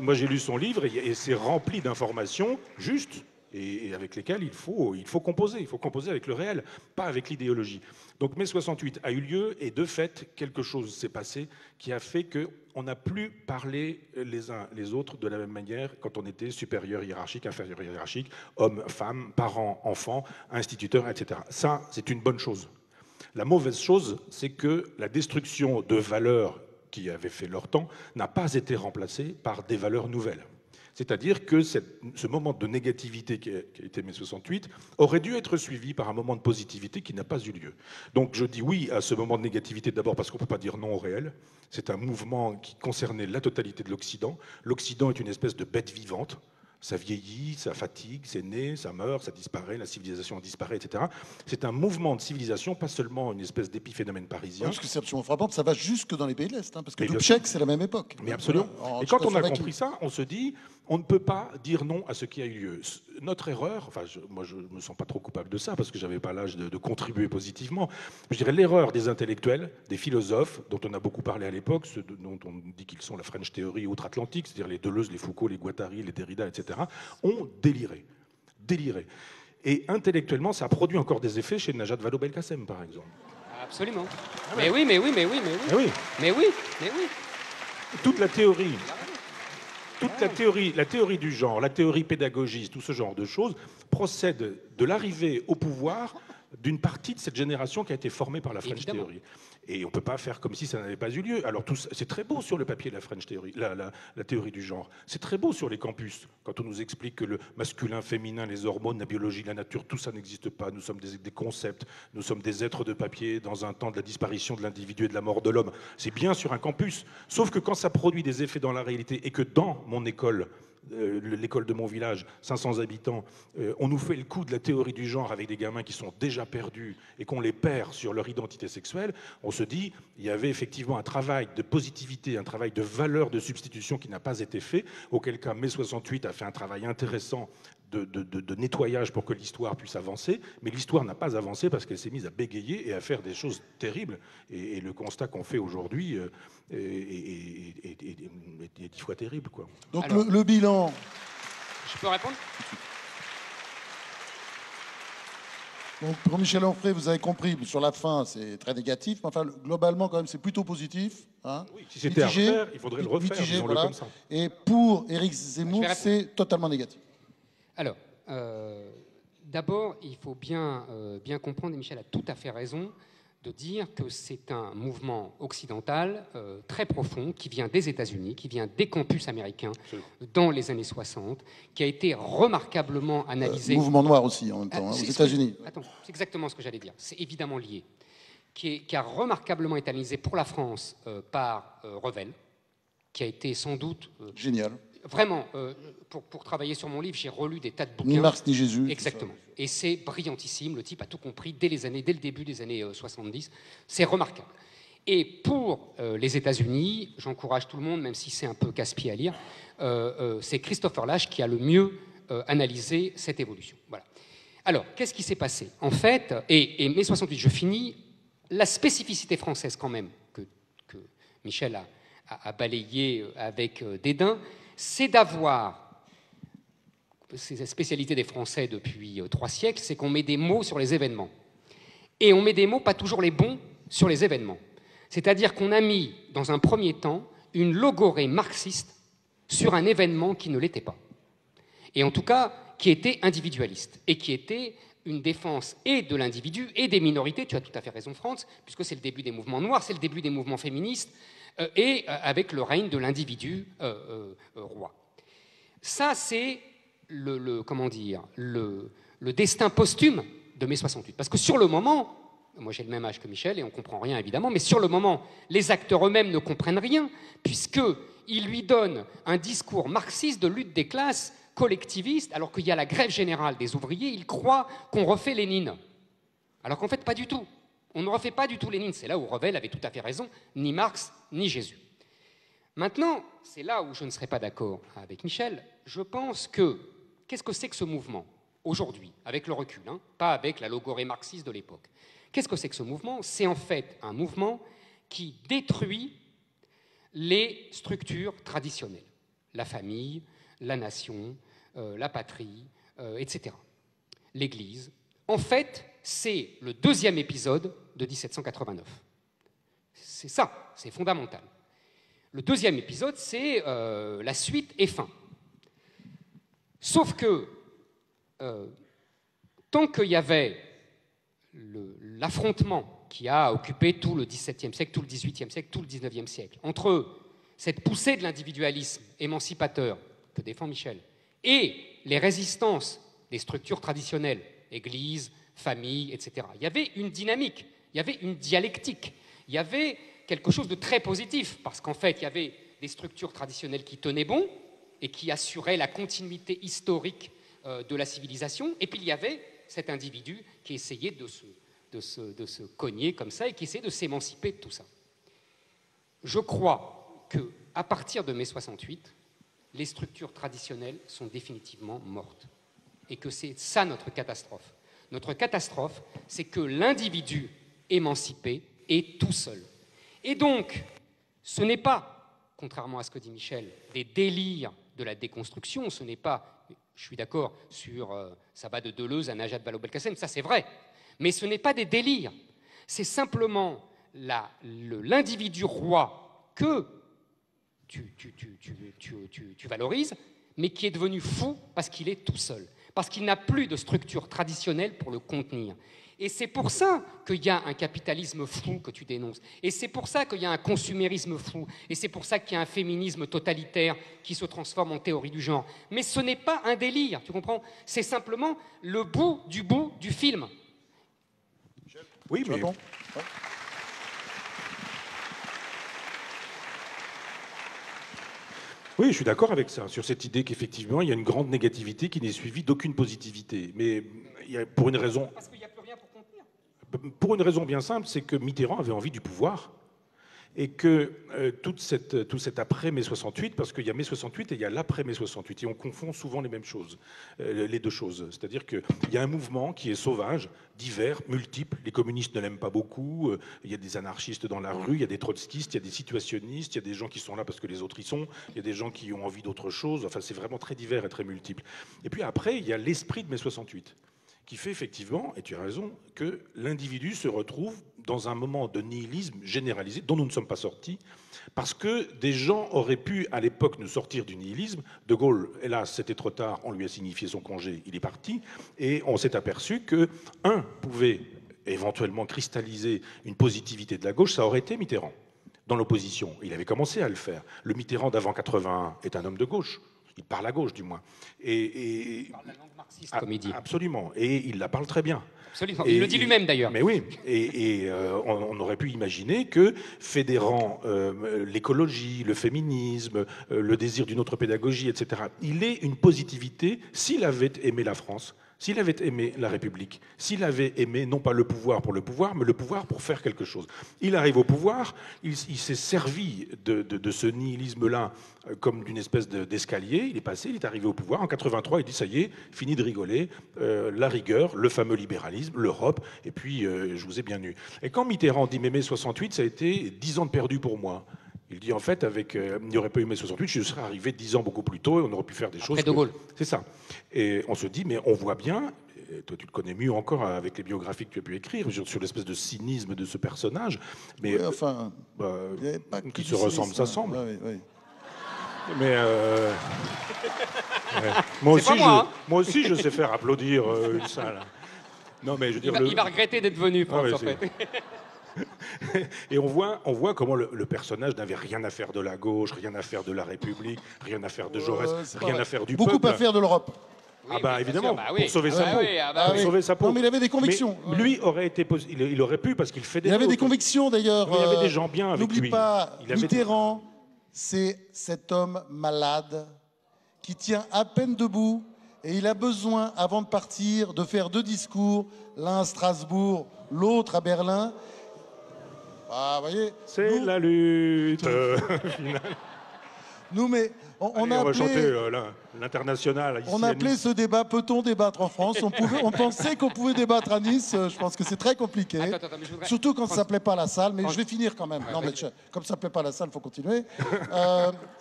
moi j'ai lu son livre et c'est rempli d'informations justes et avec lesquelles il faut composer. Il faut composer avec le réel, pas avec l'idéologie. Donc mai 68 a eu lieu et de fait, quelque chose s'est passé qui a fait qu'on n'a plus parlé les uns les autres de la même manière quand on était supérieur hiérarchique, inférieur hiérarchique, hommes, femmes, parents, enfants, instituteurs, etc. Ça, c'est une bonne chose. La mauvaise chose, c'est que la destruction de valeurs qui avaient fait leur temps n'a pas été remplacée par des valeurs nouvelles. C'est-à-dire que ce moment de négativité qui a été mai 68 aurait dû être suivi par un moment de positivité qui n'a pas eu lieu. Donc je dis oui à ce moment de négativité d'abord parce qu'on ne peut pas dire non au réel. C'est un mouvement qui concernait la totalité de l'Occident. L'Occident est une espèce de bête vivante. Ça vieillit, ça fatigue, c'est né, ça meurt, ça disparaît, la civilisation disparaît, etc. C'est un mouvement de civilisation, pas seulement une espèce d'épiphénomène parisien. Parce que c'est absolument frappant, ça va jusque dans les pays de l'Est, parce que Dubček, c'est la même époque. Mais absolument. Et quand on a compris ça, on se dit, on ne peut pas dire non à ce qui a eu lieu. Notre erreur, enfin, moi je ne me sens pas trop coupable de ça, parce que je n'avais pas l'âge de contribuer positivement, je dirais l'erreur des intellectuels, des philosophes, dont on a beaucoup parlé à l'époque, ceux dont on dit qu'ils sont la French Theory outre-Atlantique, c'est-à-dire les Deleuze, les Foucault, les Guattari, les Derrida, etc., ont déliré. Et intellectuellement, ça a produit encore des effets chez Najat Vallaud-Belkacem, par exemple. Absolument. Mais oui. Toute la théorie du genre, la théorie pédagogiste, tout ce genre de choses, procède de l'arrivée au pouvoir d'une partie de cette génération qui a été formée par la French Theory. Et on ne peut pas faire comme si ça n'avait pas eu lieu. Alors c'est très beau sur le papier, la French Theory, la théorie du genre. C'est très beau sur les campus, quand on nous explique que le masculin, féminin, les hormones, la biologie, la nature, tout ça n'existe pas. Nous sommes des concepts, nous sommes des êtres de papier dans un temps de la disparition de l'individu et de la mort de l'homme. C'est bien sur un campus. Sauf que quand ça produit des effets dans la réalité et que dans mon école, l'école de mon village, 500 habitants, on nous fait le coup de la théorie du genre avec des gamins qui sont déjà perdus et qu'on les perd sur leur identité sexuelle, on se dit, il y avait effectivement un travail de positivité, un travail de valeur de substitution qui n'a pas été fait, auquel cas mai 68 a fait un travail intéressant de nettoyage pour que l'histoire puisse avancer, mais l'histoire n'a pas avancé parce qu'elle s'est mise à bégayer et à faire des choses terribles. Et le constat qu'on fait aujourd'hui est 10 fois terrible, quoi. Donc alors, le bilan... Je peux répondre ? Donc pour Michel Onfray, vous avez compris, sur la fin c'est très négatif, mais enfin globalement quand même c'est plutôt positif. Hein, oui, si c'était à refaire, il faudrait le refaire, disons-le comme ça. Et pour Éric Zemmour, c'est totalement négatif. Alors, d'abord, il faut bien comprendre, et Michel a tout à fait raison, de dire que c'est un mouvement occidental très profond qui vient des États-Unis, qui vient des campus américains dans les années 60, qui a été remarquablement analysé. Mouvement noir aussi en même temps, aux États-Unis. Attends, c'est exactement ce que j'allais dire. C'est évidemment lié. qui a remarquablement été analysé pour la France par Revel, qui a été sans doute... Génial. Vraiment, pour travailler sur mon livre, j'ai relu des tas de bouquins. Ni Marx ni Jésus. Exactement. Et c'est brillantissime. Le type a tout compris dès le début des années 70. C'est remarquable. Et pour les États-Unis, j'encourage tout le monde, même si c'est un peu casse-pied à lire, c'est Christopher Lasch qui a le mieux analysé cette évolution. Voilà. Alors, qu'est-ce qui s'est passé? En fait, et mai 68, je finis, la spécificité française quand même, que Michel a balayé avec dédain, c'est d'avoir, c'est la spécialité des Français depuis 3 siècles, c'est qu'on met des mots sur les événements. Et on met des mots, pas toujours les bons, sur les événements. C'est-à-dire qu'on a mis, dans un premier temps, une logorrhée marxiste sur un événement qui ne l'était pas. Et en tout cas, qui était individualiste, et qui était une défense et de l'individu et des minorités, tu as tout à fait raison, Franz, puisque c'est le début des mouvements noirs, c'est le début des mouvements féministes, et avec le règne de l'individu roi. Ça, c'est comment dire, le destin posthume de mai 68. Parce que sur le moment, moi j'ai le même âge que Michel et on ne comprend rien évidemment, mais sur le moment, les acteurs eux-mêmes ne comprennent rien, puisqu'ils lui donnent un discours marxiste de lutte des classes collectiviste, alors qu'il y a la grève générale des ouvriers, ils croient qu'on refait Lénine. Alors qu'en fait, pas du tout. On ne refait pas du tout Lénine. C'est là où Revel avait tout à fait raison, ni Marx, ni Jésus. Maintenant, c'est là où je ne serais pas d'accord avec Michel. Je pense que, qu'est-ce que c'est que ce mouvement, aujourd'hui, avec le recul, hein, pas avec la logorrhée marxiste de l'époque. Qu'est-ce que c'est que ce mouvement? C'est en fait un mouvement qui détruit les structures traditionnelles. La famille, la nation, la patrie, etc. L'Église. En fait, c'est le 2e épisode de 1789. C'est ça, c'est fondamental. Le 2e épisode, c'est la suite et fin. Sauf que, tant qu'il y avait l'affrontement qui a occupé tout le XVIIe siècle, tout le XVIIIe siècle, tout le XIXe siècle, entre cette poussée de l'individualisme émancipateur que défend Michel, et les résistances des structures traditionnelles, église, famille, etc. Il y avait une dynamique, il y avait une dialectique, il y avait quelque chose de très positif, parce qu'en fait, il y avait des structures traditionnelles qui tenaient bon et qui assuraient la continuité historique de la civilisation, et puis il y avait cet individu qui essayait de se cogner comme ça et qui essayait de s'émanciper de tout ça. Je crois qu'à partir de mai 68, les structures traditionnelles sont définitivement mortes. Et que c'est ça notre catastrophe. Notre catastrophe, c'est que l'individu émancipé est tout seul. Et donc, ce n'est pas, contrairement à ce que dit Michel, des délires de la déconstruction, ce n'est pas, je suis d'accord sur, ça va de Deleuze à Najat Vallaud-Belkacem, ça c'est vrai, mais ce n'est pas des délires, c'est simplement l'individu roi que tu valorises, mais qui est devenu fou parce qu'il est tout seul, parce qu'il n'a plus de structure traditionnelle pour le contenir. Et c'est pour ça qu'il y a un capitalisme fou que tu dénonces, et c'est pour ça qu'il y a un consumérisme fou, et c'est pour ça qu'il y a un féminisme totalitaire qui se transforme en théorie du genre. Mais ce n'est pas un délire, tu comprends? C'est simplement le bout du film. Oui, mais... Oui, je suis d'accord avec ça, sur cette idée qu'effectivement, il y a une grande négativité qui n'est suivie d'aucune positivité. Mais il y a, pour une raison... Parce qu'il n'y a plus rien pour contenir. Pour une raison bien simple, c'est que Mitterrand avait envie du pouvoir et que tout cet après mai 68, parce qu'il y a mai 68 et il y a l'après mai 68, et on confond souvent les mêmes choses, les deux choses. C'est-à-dire qu'il y a un mouvement qui est sauvage, divers, multiple. Les communistes ne l'aiment pas beaucoup, il y a des anarchistes dans la rue, il y a des trotskistes, il y a des situationnistes, il y a des gens qui sont là parce que les autres y sont, il y a des gens qui ont envie d'autre chose. Enfin, c'est vraiment très divers et très multiple. Et puis après, il y a l'esprit de mai 68. Qui fait effectivement, et tu as raison, que l'individu se retrouve dans un moment de nihilisme généralisé dont nous ne sommes pas sortis, parce que des gens auraient pu à l'époque nous sortir du nihilisme. De Gaulle, hélas, c'était trop tard, on lui a signifié son congé, il est parti, et on s'est aperçu que un pouvait éventuellement cristalliser une positivité de la gauche, ça aurait été Mitterrand, dans l'opposition. Il avait commencé à le faire. Le Mitterrand d'avant 81 est un homme de gauche. Il parle à gauche, du moins. Il parle la langue marxiste, comme il dit. Absolument. Et il la parle très bien. Absolument. Il le dit lui-même, d'ailleurs. Mais oui. Et on aurait pu imaginer que, fédérant l'écologie, le féminisme, le désir d'une autre pédagogie, etc., il ait une positivité s'il avait aimé la France, s'il avait aimé la République, s'il avait aimé non pas le pouvoir pour le pouvoir, mais le pouvoir pour faire quelque chose. Il arrive au pouvoir, il s'est servi de ce nihilisme-là comme d'une espèce d'escalier, il est passé, il est arrivé au pouvoir. En 83, il dit ça y est, fini de rigoler, la rigueur, le fameux libéralisme, l'Europe, et puis je vous ai bien eu. Et quand Mitterrand dit mai 68, ça a été 10 ans de perdu pour moi. Il dit en fait, il n'y aurait pas eu mai 68, je serais arrivé 10 ans beaucoup plus tôt et on aurait pu faire des choses. Après De Gaulle. C'est ça. Et on se dit, mais on voit bien, et toi tu le connais mieux encore avec les biographies que tu as pu écrire, sur l'espèce de cynisme de ce personnage, mais oui, enfin, qui se ressemble, ça semble. Oui, oui. Mais moi aussi, je sais faire applaudir une salle. Non, mais je veux dire, il va regretter d'être venu, France, en fait. Et on voit comment le personnage n'avait rien à faire de la gauche, rien à faire de la République, rien à faire de Jaurès, rien à faire du peuple. Beaucoup à faire de l'Europe. Oui, évidemment, sûr, oui. pour sauver sa peau. Pour sauver sa peau. Non, mais il avait des convictions. Mais lui il aurait pu parce qu'il fait des. Il avait des convictions d'ailleurs. Il y avait des gens bien avec lui. N'oublie pas, Mitterrand, c'est cet homme malade qui tient à peine debout et il a besoin, avant de partir, de faire 2 discours, l'un à Strasbourg, l'autre à Berlin. Ah, vous voyez. C'est la lutte finale. Nous, mais on a va appelé, chanter l'international. On appelait ce débat, peut-on débattre en France? On pensait qu'on pouvait débattre à Nice. Je pense que c'est très compliqué. Attends, Surtout quand ça ne plaît pas à la salle. Mais je vais finir quand même. Non, mais comme ça ne plaît pas à la salle, il faut continuer.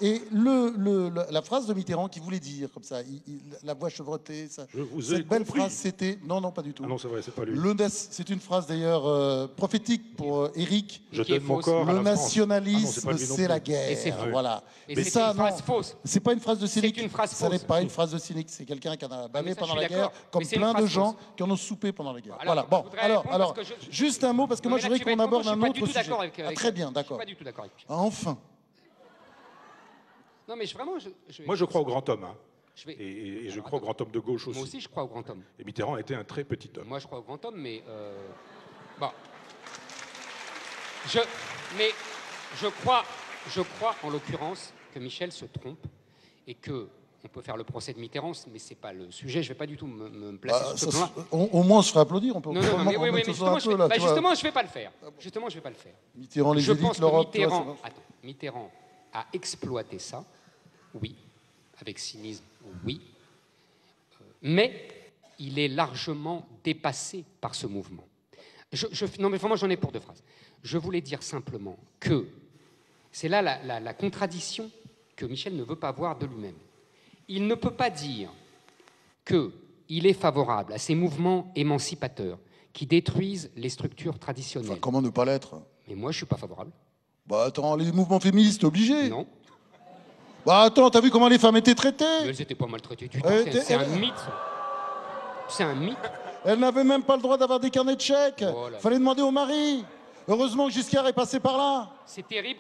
Et la phrase de Mitterrand qui voulait dire, comme ça, la voix chevrotée, cette belle phrase, c'était... Non, pas du tout. Ah non, c'est vrai, c'est pas lui. C'est une phrase d'ailleurs prophétique pour Éric. Je donne mon corps à Le la France. nationalisme, c'est la guerre. Et c'est faux. Voilà. Et Mais c'est ça, une phrase fausse. c'est pas une phrase de cynique. C'est une phrase Ça n'est fausse. pas une phrase de cynique. C'est quelqu'un qui en a bavé pendant la guerre, comme Mais c'est une plein de phrase gens fausse. qui en ont soupé pendant la guerre. Alors, voilà. Bon, je voudrais alors, répondre parce que juste un mot parce que moi je voudrais qu'on aborde un autre sujet. Très bien, Je d'accord. suis pas du tout d'accord avec lui. Enfin. Non, mais vraiment, Moi, je crois au grand homme. Hein. Et je crois au grand homme de gauche aussi. Moi aussi, je crois au grand homme. Et Mitterrand était un très petit homme. Moi, je crois au grand homme, mais... Bon. Mais je crois en l'occurrence que Michel se trompe et que on peut faire le procès de Mitterrand, mais c'est pas le sujet. Je vais pas du tout me placer sur ce plan-là. Au moins, on se ferait applaudir. On peut Non, mais justement, je vais pas le faire. Justement, je vais pas le faire. Mitterrand, les je élites, pense que l'Europe... Mitterrand a exploité ça, oui, avec cynisme, oui, mais il est largement dépassé par ce mouvement. Non, mais vraiment, j'en ai pour 2 phrases. Je voulais dire simplement que c'est là la contradiction que Michel ne veut pas voir de lui-même. Il ne peut pas dire qu'il est favorable à ces mouvements émancipateurs qui détruisent les structures traditionnelles. Enfin, comment ne pas l'être? Mais moi, je ne suis pas favorable. Bah attends, les mouvements féministes, obligés. Non. Bah attends, t'as vu comment les femmes étaient traitées? Mais elles n'étaient pas maltraitées du tout. C'est un mythe. C'est un mythe. Elles n'avaient même pas le droit d'avoir des carnets de chèques. Voilà. Fallait demander au mari. Heureusement que Giscard est passé par là. C'est terrible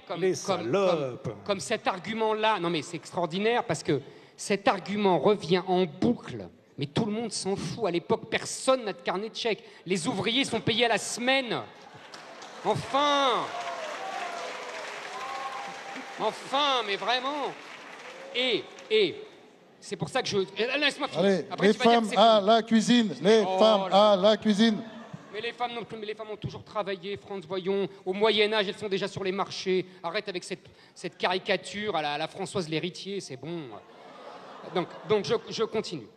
comme cet argument-là. Non mais c'est extraordinaire parce que cet argument revient en boucle. Mais tout le monde s'en fout. À l'époque, personne n'a de carnet de chèques. Les ouvriers sont payés à la semaine. Enfin, mais vraiment. Et c'est pour ça que je... Laisse-moi finir. Allez, après, les femmes à la cuisine. Les femmes à la cuisine. Mais les femmes ont toujours travaillé, France, voyons. Au Moyen-Âge, elles sont déjà sur les marchés. Arrête avec cette caricature à la Françoise l'héritier, c'est bon. Donc je continue.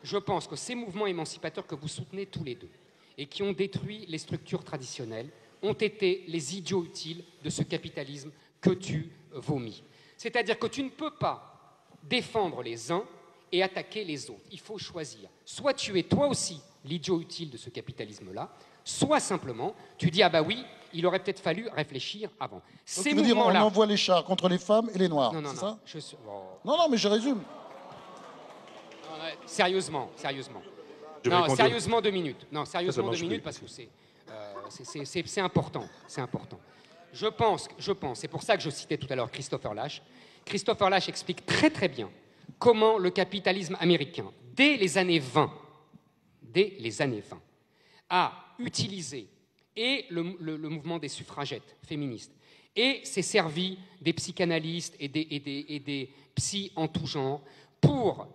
Je pense que ces mouvements émancipateurs que vous soutenez tous les deux et qui ont détruit les structures traditionnelles ont été les idiots utiles de ce capitalisme que tu vomis. C'est-à-dire que tu ne peux pas défendre les uns et attaquer les autres. Il faut choisir. Soit tu es toi aussi l'idiot utile de ce capitalisme-là, soit simplement tu dis « Ah bah oui, il aurait peut-être fallu réfléchir avant ». Tu veux dire on envoie les chars contre les femmes et les noirs, c'est ça Non, non, mais je résume. Sérieusement. Non, sérieusement 2 minutes. Non, sérieusement 2 minutes parce que c'est important. C'est important. Je pense, c'est pour ça que je citais tout à l'heure Christopher Lasch, Christopher Lasch explique très très bien comment le capitalisme américain, dès les années 20, a utilisé et le mouvement des suffragettes féministes, et s'est servi des psychanalystes et des psys en tout genre pour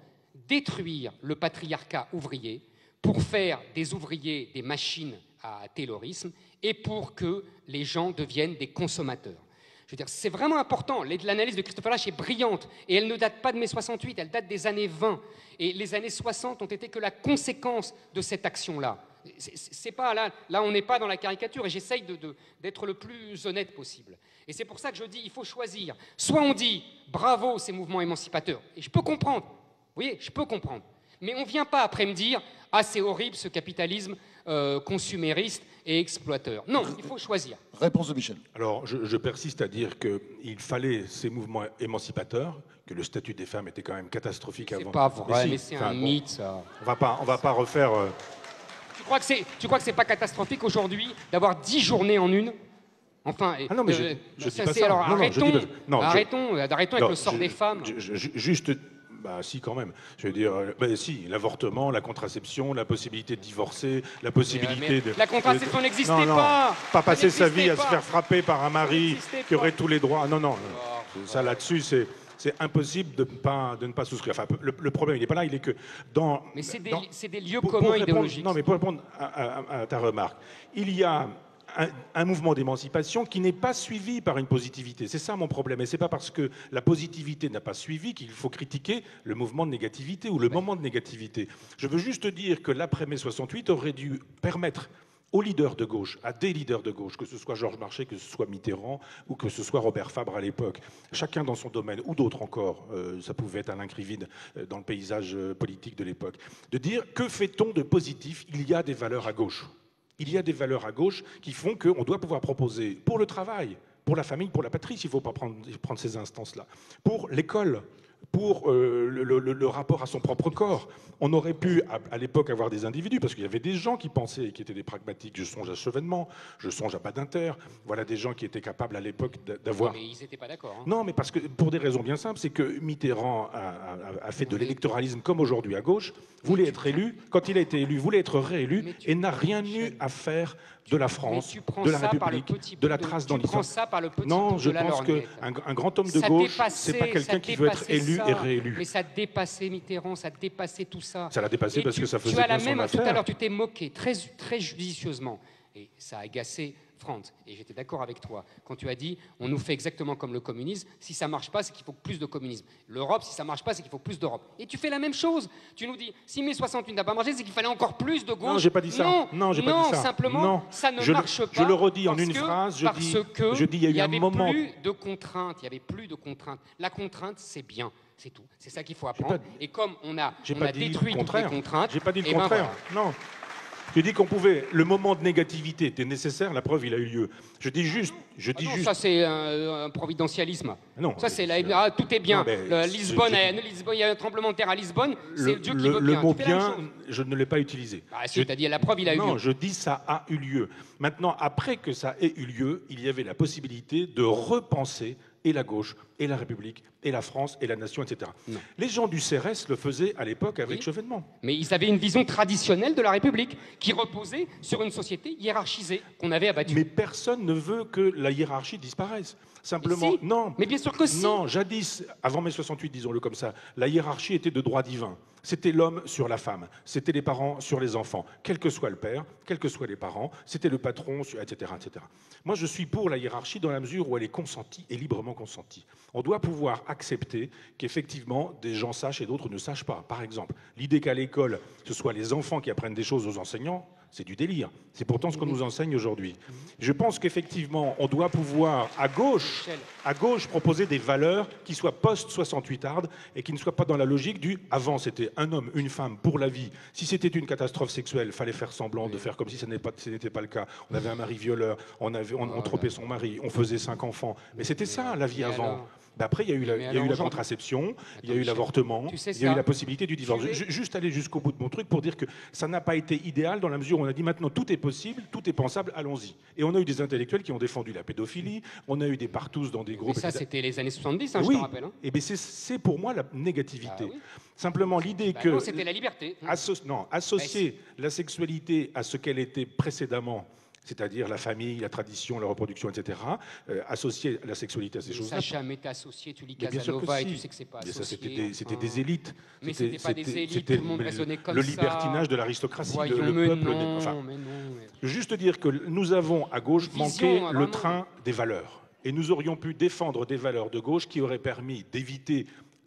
détruire le patriarcat ouvrier, pour faire des ouvriers des machines à taylorisme et pour que les gens deviennent des consommateurs. Je veux dire, c'est vraiment important. L'analyse de Christopher Lasch est brillante et elle ne date pas de mai 68, elle date des années 20. Et les années 60 ont été que la conséquence de cette action-là. C'est pas là on n'est pas dans la caricature et j'essaye d'être le plus honnête possible. Et c'est pour ça que je dis, il faut choisir. Soit on dit bravo ces mouvements émancipateurs, et je peux comprendre, vous voyez, je peux comprendre. Mais on ne vient pas après me dire « Ah, c'est horrible ce capitalisme consumériste et exploiteur ». Non, il faut choisir. Réponse de Michel. Alors, je persiste à dire qu'il fallait ces mouvements émancipateurs, que le statut des femmes était quand même catastrophique avant. C'est pas vrai, mais c'est un mythe, ça. On va pas refaire... Tu crois que c'est pas catastrophique aujourd'hui d'avoir 10 journées en une? Enfin, ah non, mais je dis pas ça. Alors, non, arrêtons avec le sort des femmes. Juste... Bah si, quand même. Je veux dire, si, l'avortement, la contraception, la possibilité de divorcer, la possibilité de... La contraception n'existait pas. Pas passer sa vie à se faire frapper par un mari qui aurait tous les droits. Non, non. Ça, là-dessus, c'est impossible de ne pas souscrire. Enfin, le problème, il n'est pas là, il est que dans... Mais c'est des lieux communs idéologiques. Non, mais pour répondre à ta remarque, il y a un mouvement d'émancipation qui n'est pas suivi par une positivité. C'est ça mon problème. Et c'est pas parce que la positivité n'a pas suivi qu'il faut critiquer le mouvement de négativité ou le moment de négativité. Je veux juste dire que l'après-mai 68 aurait dû permettre aux leaders de gauche, à des leaders de gauche, que ce soit Georges Marchais, que ce soit Mitterrand ou que ce soit Robert Fabre à l'époque, chacun dans son domaine, ou d'autres encore, ça pouvait être Alain Krivine dans le paysage politique de l'époque, de dire que fait-on de positif? Il y a des valeurs à gauche. Il y a des valeurs à gauche qui font qu'on doit pouvoir proposer pour le travail, pour la famille, pour la patrie, s'il ne faut pas prendre ces instances-là, pour l'école, pour le rapport à son propre corps. On aurait pu, à l'époque, avoir des individus, parce qu'il y avait des gens qui pensaient, qui étaient des pragmatiques. Je songe à Chevènement, je songe à Badinter. Voilà des gens qui étaient capables à l'époque d'avoir... Mais ils n'étaient pas d'accord. Hein. Non, mais parce que, pour des raisons bien simples, c'est que Mitterrand a fait de l'électoralisme comme aujourd'hui à gauche, voulait être élu, quand il a été élu, voulait être réélu, et n'a rien eu à faire de la France, de la République, de la trace dans l'histoire. Non, je pense qu'un grand homme de gauche, c'est pas quelqu'un qui veut être élu et réélu. Mais ça dépassait Mitterrand, ça dépassait tout ça. Ça l'a dépassé parce que ça faisait bien son affaire. Tout à l'heure, tu t'es moqué très judicieusement, et ça a agacé Franz, et j'étais d'accord avec toi, quand tu as dit on nous fait exactement comme le communisme, si ça marche pas, c'est qu'il faut plus de communisme. L'Europe, si ça marche pas, c'est qu'il faut plus d'Europe. Et tu fais la même chose. Tu nous dis, si mai 68 n'a pas marché, c'est qu'il fallait encore plus de gauche. Non, j'ai pas dit ça. Non, j'ai pas dit ça. Simplement, non. ça ne marche pas. Je le redis en une phrase, je dis, il y a eu un moment... Il y avait plus de contraintes. La contrainte, c'est bien. C'est tout. C'est ça qu'il faut apprendre. Et comme on a détruit toutes les contraintes... J'ai pas dit le contraire. Non. J'ai dit qu'on pouvait. Le moment de négativité était nécessaire. La preuve, il a eu lieu. Je dis juste. Ça c'est un providentialisme. Non. Ça c'est tout est bien. Lisbonne, il y a un tremblement de terre à Lisbonne. C'est Dieu qui veut bien. Le mot bien, je ne l'ai pas utilisé. Si, t'as dit la preuve, il a eu lieu. Non, je dis ça a eu lieu. Maintenant, après que ça ait eu lieu, il y avait la possibilité de repenser et la gauche, et la République, et la France, et la nation, etc. Non. Les gens du CRS le faisaient à l'époque avec Chevènement. Mais ils avaient une vision traditionnelle de la République, qui reposait sur une société hiérarchisée qu'on avait abattue. Mais personne ne veut que la hiérarchie disparaisse. Simplement, si. Non. Mais bien sûr que si. Non, jadis, avant mai 68, disons-le comme ça, la hiérarchie était de droit divin. C'était l'homme sur la femme, c'était les parents sur les enfants, quel que soit le père, quels que soient les parents, c'était le patron, etc., etc. Moi, je suis pour la hiérarchie dans la mesure où elle est consentie et librement consentie. On doit pouvoir accepter qu'effectivement, des gens sachent et d'autres ne sachent pas. Par exemple, l'idée qu'à l'école, ce soit les enfants qui apprennent des choses aux enseignants, c'est du délire. C'est pourtant ce qu'on nous enseigne aujourd'hui. Je pense qu'effectivement, on doit pouvoir, à gauche, proposer des valeurs qui soient post-68ardes et qui ne soient pas dans la logique du « avant, c'était un homme, une femme pour la vie. Si c'était une catastrophe sexuelle, il fallait faire semblant de faire comme si ce n'était pas le cas. On avait un mari violeur, on trompait son mari, on faisait 5 enfants. Mais c'était ça, la vie avant. Ben après, il y a eu la contraception, il y a eu l'avortement, il y a eu la possibilité du divorce. Juste aller jusqu'au bout de mon truc pour dire que ça n'a pas été idéal dans la mesure où on a dit maintenant tout est possible, tout est pensable, allons-y. Et on a eu des intellectuels qui ont défendu la pédophilie, on a eu des partous dans des groupes... Mais ça, c'était les années 70, hein, oui, je te rappelle. Hein. Et bien c'est pour moi la négativité. Oui. Simplement l'idée que... Non, c'était la liberté. Associer la sexualité à ce qu'elle était précédemment, c'est-à-dire la famille, la tradition, la reproduction, etc., associer la sexualité à ces choses-là. Ça n'a jamais été associé, tu lis Casanova et tu sais que c'est pas associé. C'était des élites. Mais c'était pas des élites, tout le monde raisonnait comme ça. Le libertinage de l'aristocratie, le peuple... Juste dire que nous avons, à gauche, manqué le train des valeurs. Et nous aurions pu défendre des valeurs de gauche qui auraient permis d'éviter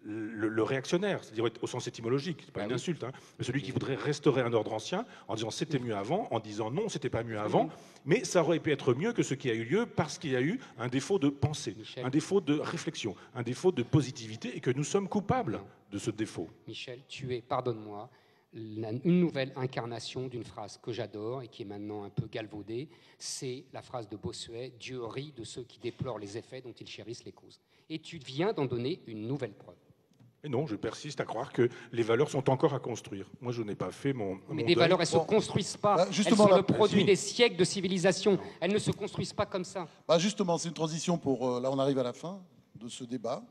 le réactionnaire, c'est-à-dire au sens étymologique, c'est pas une insulte, hein, mais celui qui voudrait restaurer un ordre ancien en disant c'était mieux avant, en disant non, c'était pas mieux avant, mais ça aurait pu être mieux que ce qui a eu lieu parce qu'il y a eu un défaut de pensée, un défaut de réflexion, un défaut de positivité et que nous sommes coupables de ce défaut. Michel, tu es, pardonne-moi, une nouvelle incarnation d'une phrase que j'adore et qui est maintenant un peu galvaudée, c'est la phrase de Bossuet « Dieu rit de ceux qui déplorent les effets dont ils chérissent les causes ». Et tu viens d'en donner une nouvelle preuve. Mais non, je persiste à croire que les valeurs sont encore à construire. Moi, je n'ai pas fait mon... Mais des valeurs, elles ne se construisent pas. Elles sont le produit des siècles de civilisation. Elles ne se construisent pas comme ça. Justement, c'est une transition pour... là, on arrive à la fin de ce débat.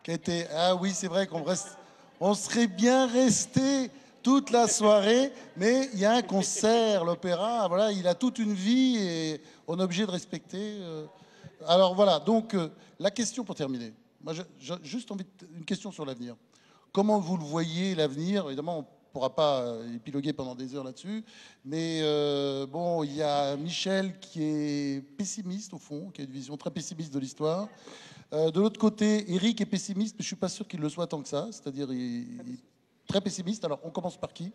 Qui a été... Ah oui, c'est vrai qu'on reste... On serait bien resté toute la soirée, mais il y a un concert, l'opéra, voilà, il a toute une vie et on est obligé de respecter. Alors voilà, donc la question pour terminer. Moi, j'ai juste envie une question sur l'avenir. Comment vous le voyez, l'avenir? Évidemment, on ne pourra pas épiloguer pendant des heures là-dessus, mais bon, il y a Michel qui est pessimiste, au fond, qui a une vision très pessimiste de l'histoire. De l'autre côté, Éric est pessimiste, mais je ne suis pas sûr qu'il le soit tant que ça, c'est-à-dire il est très pessimiste. Alors, on commence par qui?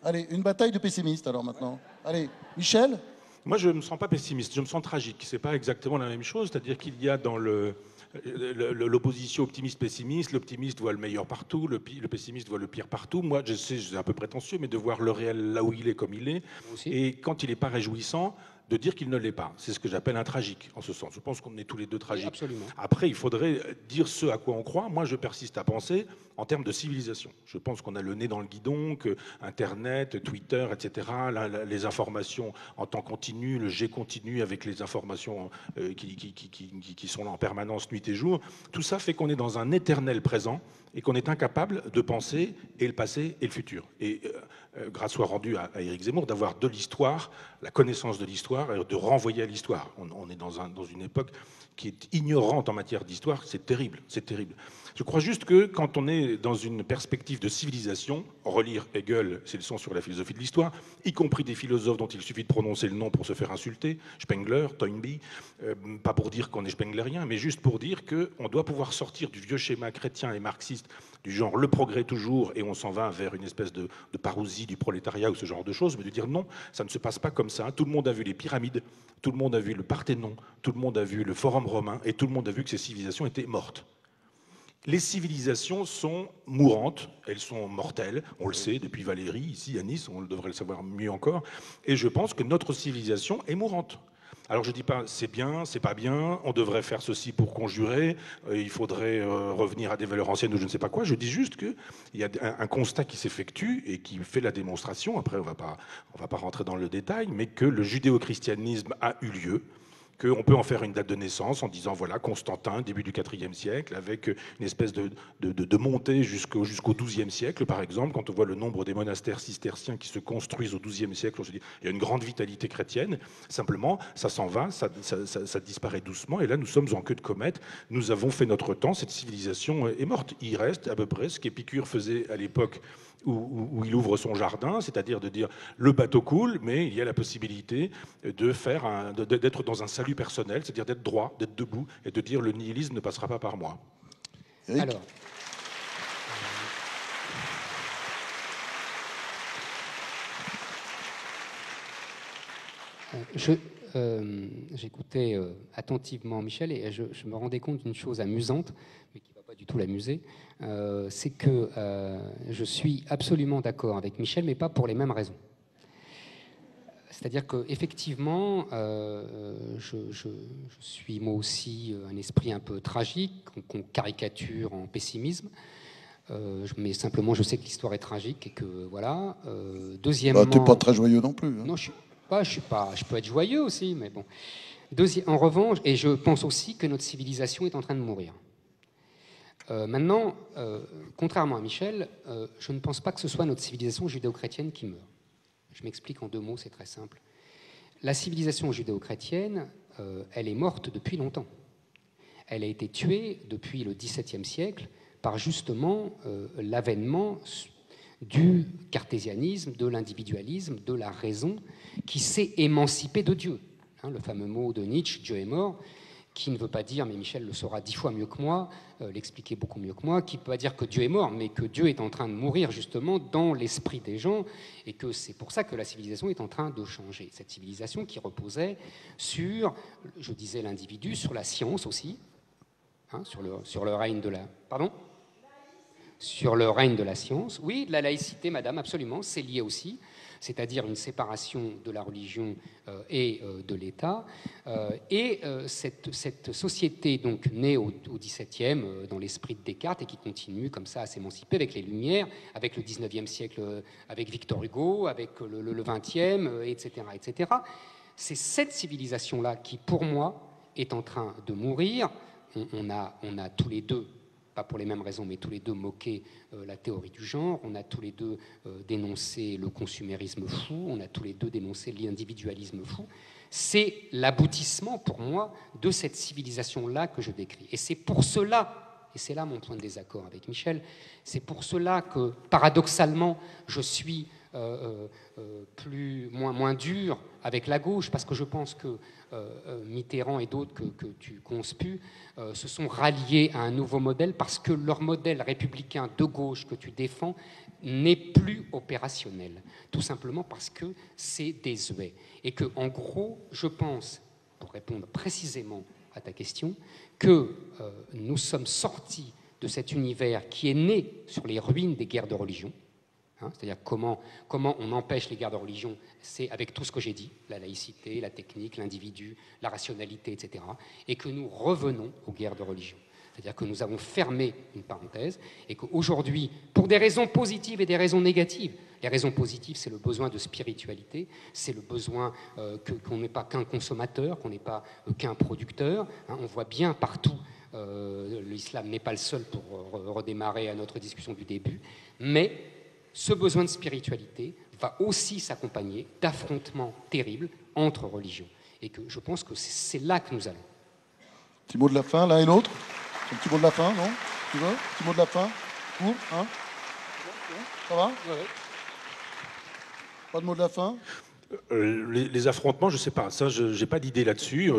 Allez, une bataille de pessimistes, alors, maintenant. Allez, Michel? Moi, je ne me sens pas pessimiste, je me sens tragique. Ce n'est pas exactement la même chose, c'est-à-dire qu'il y a dans l'opposition optimiste-pessimiste, l'optimiste voit le meilleur partout, le pessimiste voit le pire partout. Moi, je sais, c'est un peu prétentieux, mais de voir le réel là où il est, comme il est, et quand il n'est pas réjouissant, de dire qu'il ne l'est pas. C'est ce que j'appelle un tragique, en ce sens. Je pense qu'on est tous les deux tragiques. Absolument. Après, il faudrait dire ce à quoi on croit. Moi, je persiste à penser en termes de civilisation. Je pense qu'on a le nez dans le guidon, que Internet, Twitter, etc., les informations en temps continu, le jet continu avec les informations qui sont là en permanence, nuit et jour, tout ça fait qu'on est dans un éternel présent et qu'on est incapable de penser et le passé et le futur. Et grâce soit rendue à Éric Zemmour d'avoir de l'histoire, la connaissance de l'histoire, et de renvoyer à l'histoire. On est dans une époque qui est ignorante en matière d'histoire, c'est terrible, c'est terrible. Je crois juste que quand on est dans une perspective de civilisation, relire Hegel, c'est le son sur la philosophie de l'histoire, y compris des philosophes dont il suffit de prononcer le nom pour se faire insulter, Spengler, Toynbee, pas pour dire qu'on est spenglerien, mais juste pour dire qu'on doit pouvoir sortir du vieux schéma chrétien et marxiste, du genre le progrès toujours, et on s'en va vers une espèce de parousie du prolétariat ou ce genre de choses, mais de dire non, ça ne se passe pas comme ça. Tout le monde a vu les pyramides, tout le monde a vu le Parthénon, tout le monde a vu le Forum romain, et tout le monde a vu que ces civilisations étaient mortes. Les civilisations sont mourantes, elles sont mortelles, on le sait depuis Valérie, ici à Nice, on devrait le savoir mieux encore, et je pense que notre civilisation est mourante. Alors je ne dis pas c'est bien, c'est pas bien, on devrait faire ceci pour conjurer, il faudrait revenir à des valeurs anciennes ou je ne sais pas quoi, je dis juste qu'il y a un constat qui s'effectue et qui fait la démonstration, après on va pas rentrer dans le détail, mais que le judéo-christianisme a eu lieu, qu'on peut en faire une date de naissance en disant voilà Constantin, début du IVe siècle, avec une espèce de montée jusqu'au XIIe siècle, par exemple. Quand on voit le nombre des monastères cisterciens qui se construisent au XIIe siècle, on se dit il y a une grande vitalité chrétienne. Simplement, ça s'en va, ça disparaît doucement, et là nous sommes en queue de comète. Nous avons fait notre temps, cette civilisation est morte. Il reste à peu près ce qu'Épicure faisait à l'époque où il ouvre son jardin, c'est-à-dire de dire le bateau coule, mais il y a la possibilité d'être dans un salut personnel, c'est-à-dire d'être droit, d'être debout, et de dire le nihilisme ne passera pas par moi. Eric. Alors, j'écoutais attentivement Michel et je me rendais compte d'une chose amusante, mais qui ne va pas du tout l'amuser, c'est que je suis absolument d'accord avec Michel, mais pas pour les mêmes raisons. C'est-à-dire qu'effectivement, je suis moi aussi un esprit un peu tragique, qu'on caricature en pessimisme. Mais simplement, je sais que l'histoire est tragique et que voilà. Deuxièmement, t'es pas très joyeux non plus. Hein. Non, je peux être joyeux aussi, mais bon. En revanche, et je pense aussi que notre civilisation est en train de mourir. Maintenant, contrairement à Michel, je ne pense pas que ce soit notre civilisation judéo-chrétienne qui meurt. Je m'explique en 2 mots, c'est très simple. La civilisation judéo-chrétienne, elle est morte depuis longtemps. Elle a été tuée depuis le XVIIe siècle par justement l'avènement du cartésianisme, de l'individualisme, de la raison, qui s'est émancipée de Dieu. Hein, le fameux mot de Nietzsche, Dieu est mort, qui ne veut pas dire, mais Michel le saura 10 fois mieux que moi, l'expliquer beaucoup mieux que moi, qui ne peut pas dire que Dieu est mort, mais que Dieu est en train de mourir justement dans l'esprit des gens, et que c'est pour ça que la civilisation est en train de changer. Cette civilisation qui reposait sur, je disais l'individu, sur la science aussi, hein, sur le règne de la... Pardon ? Sur le règne de la science. Oui, de la laïcité, madame, absolument, c'est lié aussi, c'est-à-dire une séparation de la religion et de l'État. Cette société, donc, née au XVIIe, dans l'esprit de Descartes, et qui continue comme ça à s'émanciper avec les Lumières, avec le XIXe siècle, avec Victor Hugo, avec le XXe, etc., etc. C'est cette civilisation-là qui, pour moi, est en train de mourir. On a tous les deux, pas pour les mêmes raisons, mais tous les deux moqué la théorie du genre, on a tous les deux dénoncé le consumérisme fou, on a tous les deux dénoncé l'individualisme fou. C'est l'aboutissement, pour moi, de cette civilisation-là que je décris. Et c'est pour cela, et c'est là mon point de désaccord avec Michel, c'est pour cela que, paradoxalement, je suis moins dur avec la gauche, parce que je pense que Mitterrand et d'autres que tu conspues se sont ralliés à un nouveau modèle parce que leur modèle républicain de gauche que tu défends n'est plus opérationnel, tout simplement parce que c'est désuet. Et que, en gros, je pense, pour répondre précisément à ta question, que nous sommes sortis de cet univers qui est né sur les ruines des guerres de religion. C'est-à-dire comment on empêche les guerres de religion, c'est avec tout ce que j'ai dit, la laïcité, la technique, l'individu, la rationalité, etc. Et que nous revenons aux guerres de religion. C'est-à-dire que nous avons fermé une parenthèse et qu'aujourd'hui, pour des raisons positives et des raisons négatives, les raisons positives, c'est le besoin de spiritualité, c'est le besoin qu'on n'est pas qu'un consommateur, qu'on n'est pas qu'un producteur. On voit bien partout, l'islam n'est pas le seul pour redémarrer à notre discussion du début, mais ce besoin de spiritualité va aussi s'accompagner d'affrontements terribles entre religions. Et que je pense que c'est là que nous allons. Petit mot de la fin, l'un et l'autre. Un petit mot de la fin, non? Tu veux? Petit mot de la fin? Court, hein? Ça va? Ouais. Pas de mot de la fin? Les affrontements, je ne sais pas. Ça, je n'ai pas d'idée là-dessus.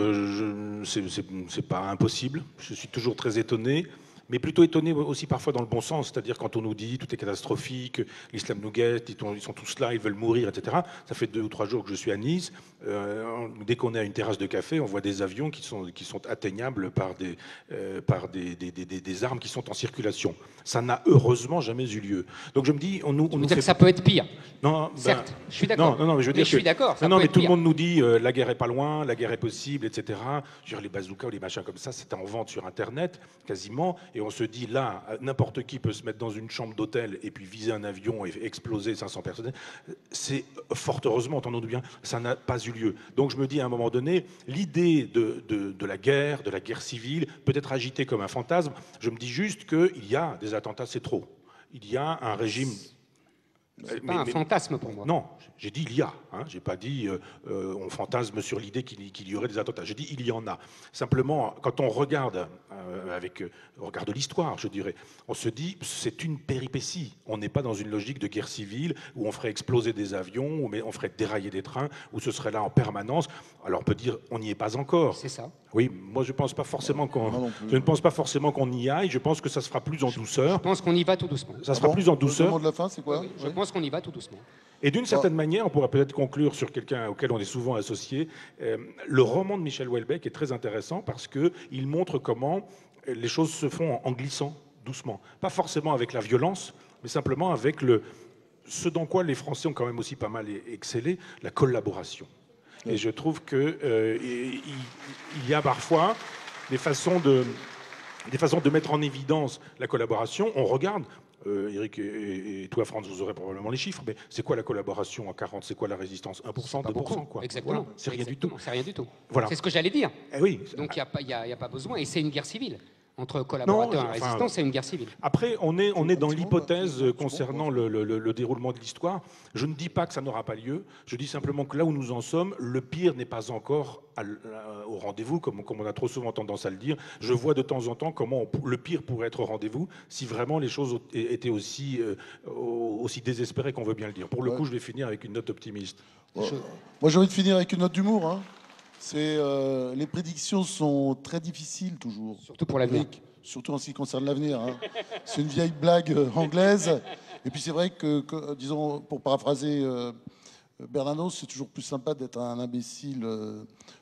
C'est pas impossible. Je suis toujours très étonné. Mais plutôt étonné aussi parfois dans le bon sens, c'est-à-dire quand on nous dit tout est catastrophique, l'islam nous guette, ils sont tous là, ils veulent mourir, etc. Ça fait 2 ou 3 jours que je suis à Nice. Dès qu'on est à une terrasse de café, on voit des avions qui sont atteignables par des armes qui sont en circulation. Ça n'a heureusement jamais eu lieu. Donc je me dis, on nous dire que ça peut être pire. Non, certes, je suis d'accord. Non, mais je veux dire je suis d'accord. Non, mais tout le monde nous dit la guerre est pas loin, la guerre est possible, etc. Je veux dire, les bazookas ou les machins comme ça, c'est en vente sur Internet quasiment. Et on se dit là, n'importe qui peut se mettre dans une chambre d'hôtel et puis viser un avion et exploser 500 personnes. C'est fort heureusement, entendons-nous bien, ça n'a pas eu lieu. Donc je me dis à un moment donné, l'idée de la guerre civile peut être agitée comme un fantasme. Je me dis juste qu'il y a des attentats, c'est trop. Il y a un régime... C'est pas un fantasme pour moi. Non, j'ai dit il y a. J'ai pas dit on fantasme sur l'idée qu'il y aurait des attentats. J'ai dit il y en a. Simplement, quand on regarde on regarde l'histoire, je dirais, on se dit c'est une péripétie. On n'est pas dans une logique de guerre civile où on ferait exploser des avions, où on ferait dérailler des trains, où ce serait là en permanence. Alors on peut dire on n'y est pas encore. C'est ça. Oui, moi je pense pas forcément je ne pense pas forcément qu'on y aille. Je pense que ça se fera plus en douceur. Je pense qu'on y va tout doucement. Ça sera plus en douceur. Le mot de la fin, c'est quoi? Oui, je pense qu'on y va tout doucement. Et d'une certaine manière, on pourrait peut-être conclure sur quelqu'un auquel on est souvent associé. Le roman de Michel Houellebecq est très intéressant parce qu'il montre comment les choses se font en glissant doucement. Pas forcément avec la violence, mais simplement avec ce dans quoi les Français ont quand même aussi pas mal excellé, la collaboration. Et je trouve qu'il y a parfois des façons de mettre en évidence la collaboration. On regarde, Eric et toi, France, vous aurez probablement les chiffres, mais c'est quoi la collaboration en 40? C'est quoi la résistance? 1%, 2%, quoi. Exactement. Voilà, c'est rien du tout. C'est rien du tout. Voilà. C'est ce que j'allais dire. Oui. Donc il n'y a pas besoin, et c'est une guerre civile. Entre collaborateurs et résistance, c'est une guerre civile. Après, on est dans l'hypothèse concernant le déroulement de l'histoire. Je ne dis pas que ça n'aura pas lieu. Je dis simplement que là où nous en sommes, le pire n'est pas encore au rendez-vous, comme on a trop souvent tendance à le dire. Je vois de temps en temps comment le pire pourrait être au rendez-vous si vraiment les choses étaient aussi désespérées qu'on veut bien le dire. Pour le coup, je vais finir avec une note optimiste. Moi, j'ai envie de finir avec une note d'humour. Hein. Les prédictions sont très difficiles toujours. Surtout pour l'avenir. Surtout en ce qui concerne l'avenir. Hein. C'est une vieille blague anglaise. Et puis c'est vrai que, disons, pour paraphraser Bernanos, c'est toujours plus sympa d'être un imbécile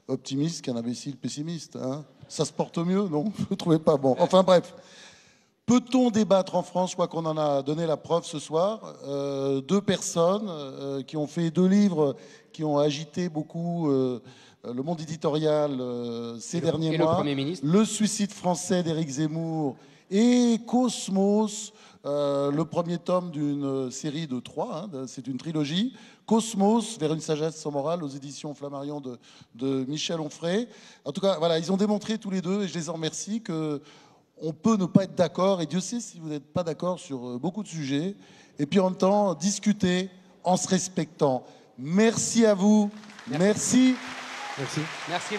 optimiste qu'un imbécile pessimiste. Hein. Ça se porte mieux, non? Vous ne trouvez pas? Bon, enfin bref. Peut-on débattre en France? Je crois qu'on en a donné la preuve ce soir. 2 personnes qui ont fait 2 livres qui ont agité beaucoup le monde éditorial ces derniers mois. Le Premier ministre. Le suicide français d'Éric Zemmour et Cosmos, le premier tome d'une série de 3, hein, c'est une trilogie. Cosmos, vers une sagesse sans morale, aux éditions Flammarion de Michel Onfray. En tout cas, voilà, ils ont démontré tous les deux, et je les en remercie, qu'on peut ne pas être d'accord, et Dieu sait si vous n'êtes pas d'accord sur beaucoup de sujets, et puis en même temps, discuter en se respectant. Merci à vous. Merci. Merci. Merci.